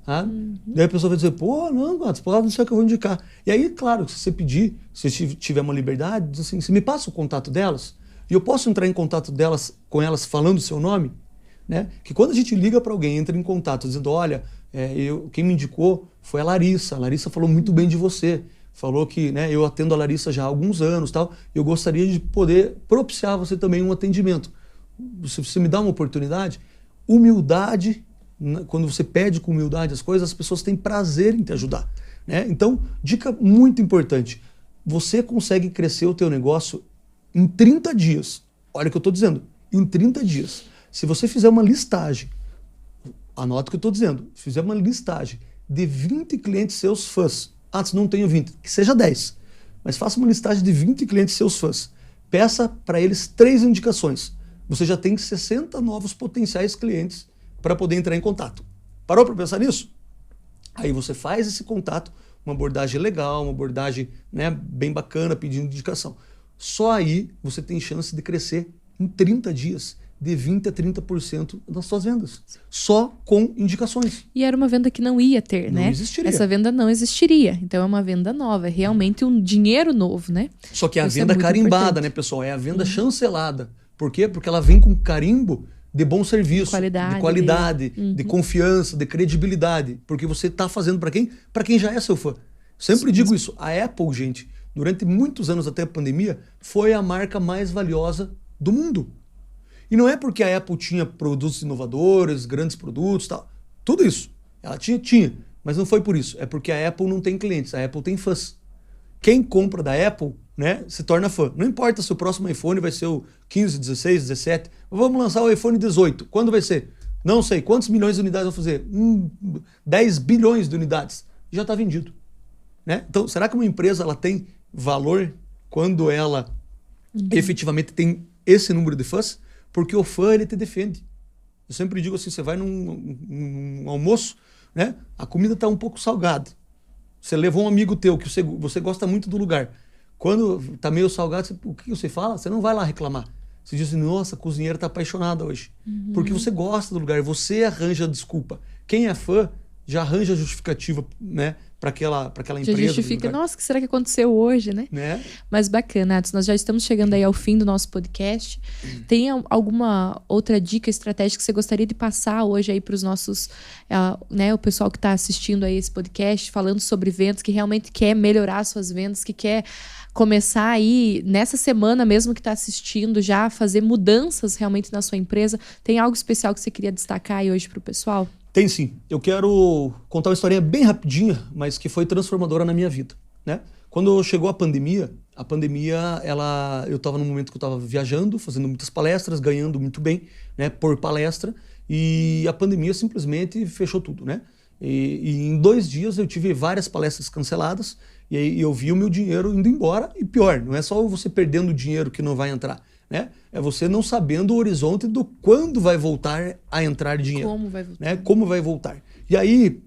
A: Tá? Daí a pessoa vai dizer, pô, não, não sei o que eu vou indicar. E aí, claro, se você pedir, se você tiver uma liberdade, diz assim, você me passa o contato delas, e eu posso entrar em contato com elas falando o seu nome, né? Que quando a gente liga para alguém, entra em contato dizendo, olha, quem me indicou foi a Larissa falou muito bem de você. Falou que, né, eu atendo a Larissa já há alguns anos, tal, e eu gostaria de poder propiciar você também um atendimento. Se você me dá uma oportunidade, humildade, quando você pede com humildade as coisas, as pessoas têm prazer em te ajudar. Né? Então, dica muito importante, você consegue crescer o teu negócio em 30 dias. Olha o que eu estou dizendo, em 30 dias. Se você fizer uma listagem, anota o que eu estou dizendo, fizer uma listagem de 20 clientes seus fãs, se não tenho 20, que seja 10, mas faça uma listagem de 20 clientes seus fãs, peça para eles 3 indicações. Você já tem 60 novos potenciais clientes para poder entrar em contato. Parou para pensar nisso? Aí você faz esse contato, uma abordagem legal, uma abordagem, né, bem bacana, pedindo indicação. Só aí você tem chance de crescer em 30 dias de 20% a 30% das suas vendas. Só com indicações.
B: E era uma venda que não ia ter, né?
A: Não existiria.
B: Essa venda não existiria. Então é uma venda nova, é realmente um dinheiro novo, né?
A: Só que é a
B: Isso
A: venda
B: muito
A: carimbada,
B: importante.
A: né, pessoal? É a venda chancelada. Por quê? Porque ela vem com carimbo de bom serviço,
B: Qualidade,
A: de qualidade, de confiança, de credibilidade. Porque você está fazendo para quem? Para quem já é seu fã. Sempre digo isso. A Apple, gente, durante muitos anos até a pandemia, foi a marca mais valiosa do mundo. E não é porque a Apple tinha produtos inovadores, grandes produtos, tal. Tudo isso. Ela tinha. Mas não foi por isso. É porque a Apple não tem clientes, a Apple tem fãs. Quem compra da Apple, né, se torna fã. Não importa se o próximo iPhone vai ser o 15, 16, 17. Vamos lançar o iPhone 18. Quando vai ser? Não sei. Quantos milhões de unidades vão fazer? 10 bilhões de unidades. Já está vendido. Né? Então, será que uma empresa ela tem valor quando ela efetivamente tem esse número de fãs? Porque o fã, ele te defende. Eu sempre digo assim, você vai num almoço, né? A comida está um pouco salgada. Você levou um amigo teu, que você gosta muito do lugar. Quando está meio salgado, o que você fala? Você não vai lá reclamar. Você diz assim, nossa, a cozinheira está apaixonada hoje. Porque você gosta do lugar, você arranja a desculpa. Quem é fã já arranja a justificativa, né, para aquela empresa.
B: Já justifica, nossa, o que será que aconteceu hoje, né? Mas bacana, Atos, nós já estamos chegando aí ao fim do nosso podcast. Tem alguma outra dica estratégica que você gostaria de passar hoje aí para os nossos, né, o pessoal que está assistindo aí esse podcast, falando sobre vendas, que realmente quer melhorar suas vendas, que quer começar aí, nessa semana mesmo que está assistindo, já fazer mudanças realmente na sua empresa? Tem algo especial que você queria destacar aí hoje para o pessoal?
A: Tem sim. Eu quero contar uma historinha bem rapidinha, mas que foi transformadora na minha vida, né? Quando chegou a pandemia, eu estava num momento que eu estava viajando, fazendo muitas palestras, ganhando muito bem, né, por palestra, e a pandemia simplesmente fechou tudo, né? E em 2 dias eu tive várias palestras canceladas, e aí eu vi o meu dinheiro indo embora, e pior, não é só você perdendo o dinheiro que não vai entrar, né? É você não sabendo o horizonte do quando vai voltar a entrar dinheiro.
B: Como vai voltar.
A: Né? Como vai voltar. E aí,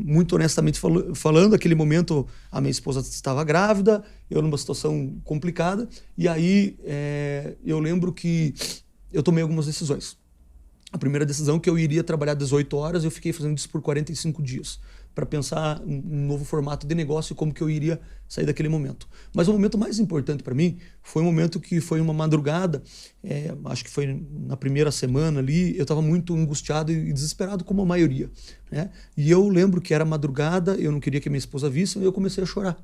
A: muito honestamente falando, naquele momento a minha esposa estava grávida, eu numa situação complicada, e aí eu lembro que eu tomei algumas decisões. A primeira decisão é que eu iria trabalhar 18 horas, eu fiquei fazendo isso por 45 dias, para pensar um novo formato de negócio e como que eu iria sair daquele momento. Mas o momento mais importante para mim foi um momento que foi uma madrugada, acho que foi na primeira semana ali, eu estava muito angustiado e desesperado como a maioria, né? E eu lembro que era madrugada, eu não queria que minha esposa visse, e eu comecei a chorar,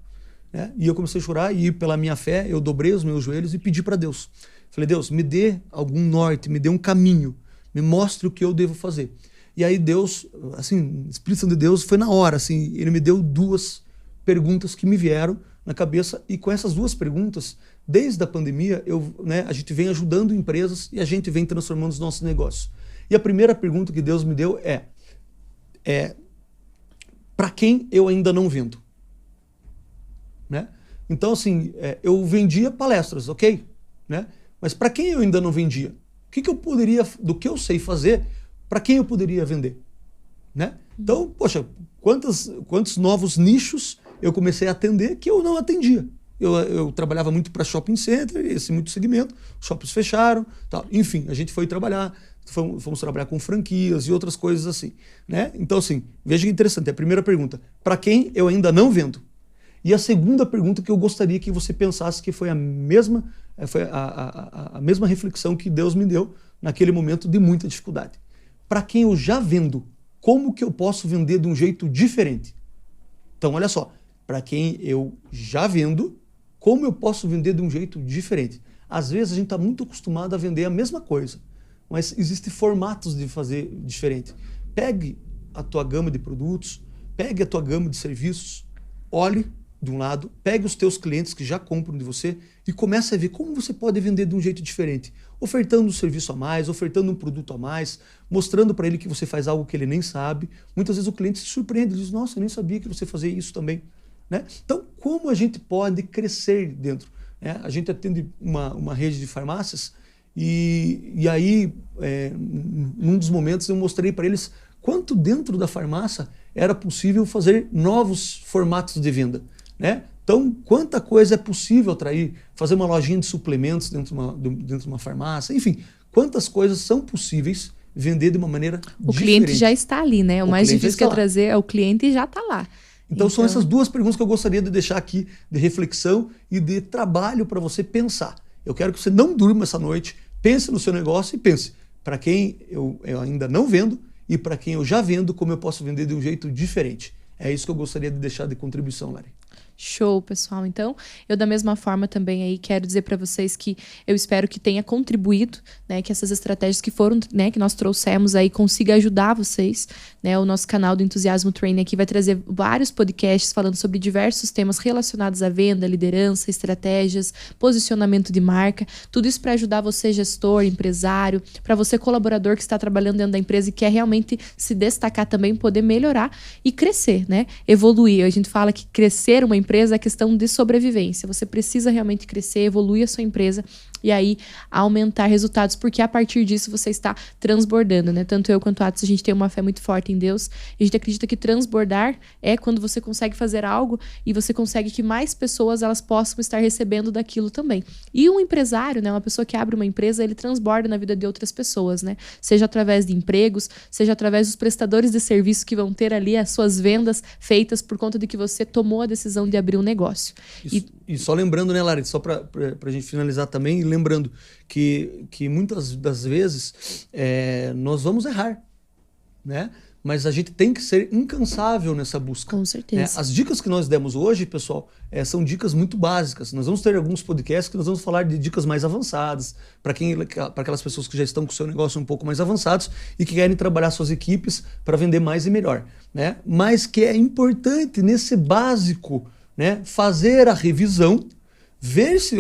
A: né? E eu comecei a chorar e pela minha fé eu dobrei os meus joelhos e pedi para Deus. Falei, Deus, me dê algum norte, me dê um caminho, me mostre o que eu devo fazer. E aí Deus, assim, o Espírito Santo de Deus foi na hora, assim, ele me deu 2 perguntas que me vieram na cabeça, e com essas 2 perguntas, desde a pandemia, a gente vem ajudando empresas e a gente vem transformando os nossos negócios. E a primeira pergunta que Deus me deu é para quem eu ainda não vendo? Né? Então, assim, eu vendia palestras, ok? Né? Mas para quem eu ainda não vendia? O que eu poderia, do que eu sei fazer, para quem eu poderia vender? Né? Então, poxa, quantos novos nichos eu comecei a atender que eu não atendia. Eu trabalhava muito para shopping center, esse muito segmento, os shoppings fecharam, tal. Enfim, a gente foi trabalhar, fomos trabalhar com franquias e outras coisas assim. Né? Então, assim, veja que interessante, a primeira pergunta, para quem eu ainda não vendo? E a segunda pergunta que eu gostaria que você pensasse, que foi a mesma reflexão que Deus me deu naquele momento de muita dificuldade. Para quem eu já vendo, como que eu posso vender de um jeito diferente? Então, olha só, para quem eu já vendo, como eu posso vender de um jeito diferente? Às vezes a gente está muito acostumado a vender a mesma coisa, mas existem formatos de fazer diferente. Pegue a tua gama de produtos, pegue a tua gama de serviços, olhe, de um lado, pegue os teus clientes que já compram de você e comece a ver como você pode vender de um jeito diferente. Ofertando um serviço a mais, ofertando um produto a mais, mostrando para ele que você faz algo que ele nem sabe. Muitas vezes o cliente se surpreende, diz, nossa, eu nem sabia que você fazia isso também. Né? Então, como a gente pode crescer dentro? Né? A gente atende uma rede de farmácias e aí, num dos momentos, eu mostrei para eles quanto dentro da farmácia era possível fazer novos formatos de venda. Né? Então, quanta coisa é possível atrair, fazer uma lojinha de suplementos dentro de uma farmácia, enfim, quantas coisas são possíveis vender de uma maneira diferente.
B: O cliente já está ali, né? O mais difícil que é trazer é o cliente e já está lá.
A: Então, são essas duas perguntas que eu gostaria de deixar aqui de reflexão e de trabalho para você pensar. Eu quero que você não durma essa noite, pense no seu negócio e pense, para quem eu ainda não vendo e para quem eu já vendo, como eu posso vender de um jeito diferente. É isso que eu gostaria de deixar de contribuição, Lari.
B: Show, pessoal. Então, eu da mesma forma também aí quero dizer para vocês que eu espero que tenha contribuído, né, que essas estratégias que foram, né, que nós trouxemos aí consiga ajudar vocês, né? O nosso canal do Entusiasmo Training aqui vai trazer vários podcasts falando sobre diversos temas relacionados à venda, liderança, estratégias, posicionamento de marca, tudo isso para ajudar você, gestor, empresário, para você colaborador que está trabalhando dentro da empresa e quer realmente se destacar também, poder melhorar e crescer, né? Evoluir. A gente fala que crescer uma empresa é questão de sobrevivência. Você precisa realmente crescer, evoluir a sua empresa e aí aumentar resultados, porque a partir disso você está transbordando, né? Tanto eu quanto a Atos, a gente tem uma fé muito forte em Deus e a gente acredita que transbordar é quando você consegue fazer algo e você consegue que mais pessoas elas possam estar recebendo daquilo também. E um empresário, né? Uma pessoa que abre uma empresa, ele transborda na vida de outras pessoas, né? Seja através de empregos, seja através dos prestadores de serviço que vão ter ali as suas vendas feitas por conta de que você tomou a decisão de abrir um negócio.
A: E só lembrando, né, Lari, só para a gente finalizar também, lembrando que muitas das vezes nós vamos errar, né? Mas a gente tem que ser incansável nessa busca.
B: Com certeza.
A: Né? As dicas que nós demos hoje, pessoal, são dicas muito básicas. Nós vamos ter alguns podcasts que nós vamos falar de dicas mais avançadas, para aquelas pessoas que já estão com o seu negócio um pouco mais avançados e que querem trabalhar suas equipes para vender mais e melhor. Né? Mas que é importante, nesse básico, né, fazer a revisão, ver se,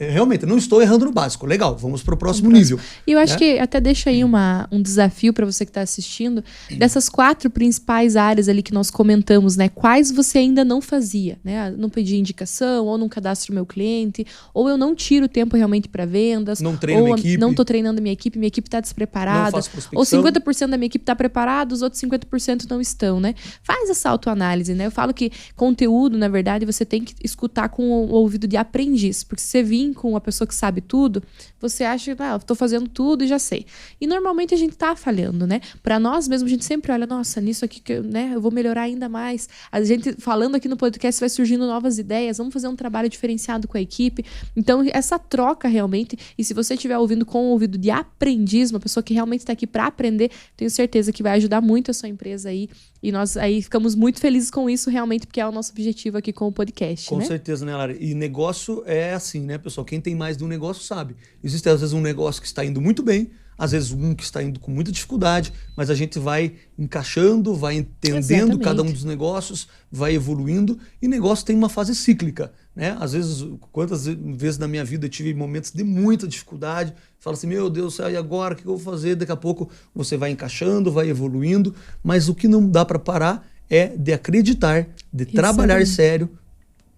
A: realmente, não estou errando no básico. Legal, vamos para o próximo nível.
B: E eu acho que até deixa aí um desafio para você que está assistindo, dessas 4 principais áreas ali que nós comentamos, né? Quais você ainda não fazia, né? Não pedi indicação, ou não cadastro meu cliente, ou eu não tiro tempo realmente para vendas,
A: não treino minha equipe,
B: não estou treinando minha equipe está despreparada, ou 50% da minha equipe está preparada, os outros 50% não estão, né? Faz essa autoanálise, né? Eu falo que conteúdo, na verdade, você tem que escutar com o ouvido de aprendiz, porque se você vir com uma pessoa que sabe tudo, você acha que eu tô fazendo tudo e já sei. E normalmente a gente tá falhando, né? Para nós mesmos, a gente sempre olha, nossa, nisso aqui que eu vou melhorar ainda mais. A gente falando aqui no podcast vai surgindo novas ideias, vamos fazer um trabalho diferenciado com a equipe. Então, essa troca realmente, e se você estiver ouvindo com o ouvido de aprendiz, uma pessoa que realmente está aqui para aprender, tenho certeza que vai ajudar muito a sua empresa aí. E nós aí ficamos muito felizes com isso realmente, porque é o nosso objetivo aqui com o podcast.
A: Com certeza, né, Lara? E negócio é assim, né, pessoal? Quem tem mais de um negócio sabe. Existe, às vezes, um negócio que está indo muito bem, às vezes um que está indo com muita dificuldade, mas a gente vai encaixando, vai entendendo cada um dos negócios, vai evoluindo, e negócio tem uma fase cíclica, né? Às vezes, quantas vezes na minha vida eu tive momentos de muita dificuldade, fala assim, meu Deus, e agora o que eu vou fazer? Daqui a pouco você vai encaixando, vai evoluindo, mas o que não dá para parar é de acreditar, de trabalhar sério,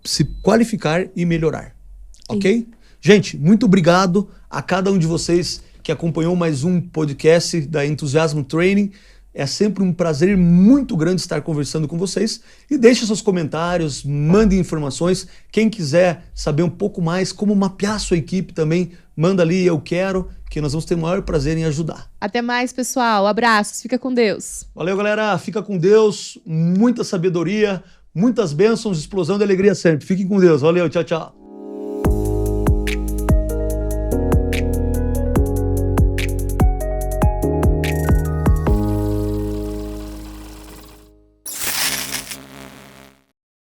A: se qualificar e melhorar, ok? Gente, muito obrigado a cada um de vocês que acompanhou mais um podcast da Entusiasmo Training. É sempre um prazer muito grande estar conversando com vocês. E deixe seus comentários, mande informações. Quem quiser saber um pouco mais como mapear a sua equipe também, manda ali, eu quero, que nós vamos ter o maior prazer em ajudar.
B: Até mais, pessoal. Abraços. Fica com Deus.
A: Valeu, galera. Fica com Deus. Muita sabedoria, muitas bênçãos, explosão de alegria sempre. Fiquem com Deus. Valeu, tchau, tchau.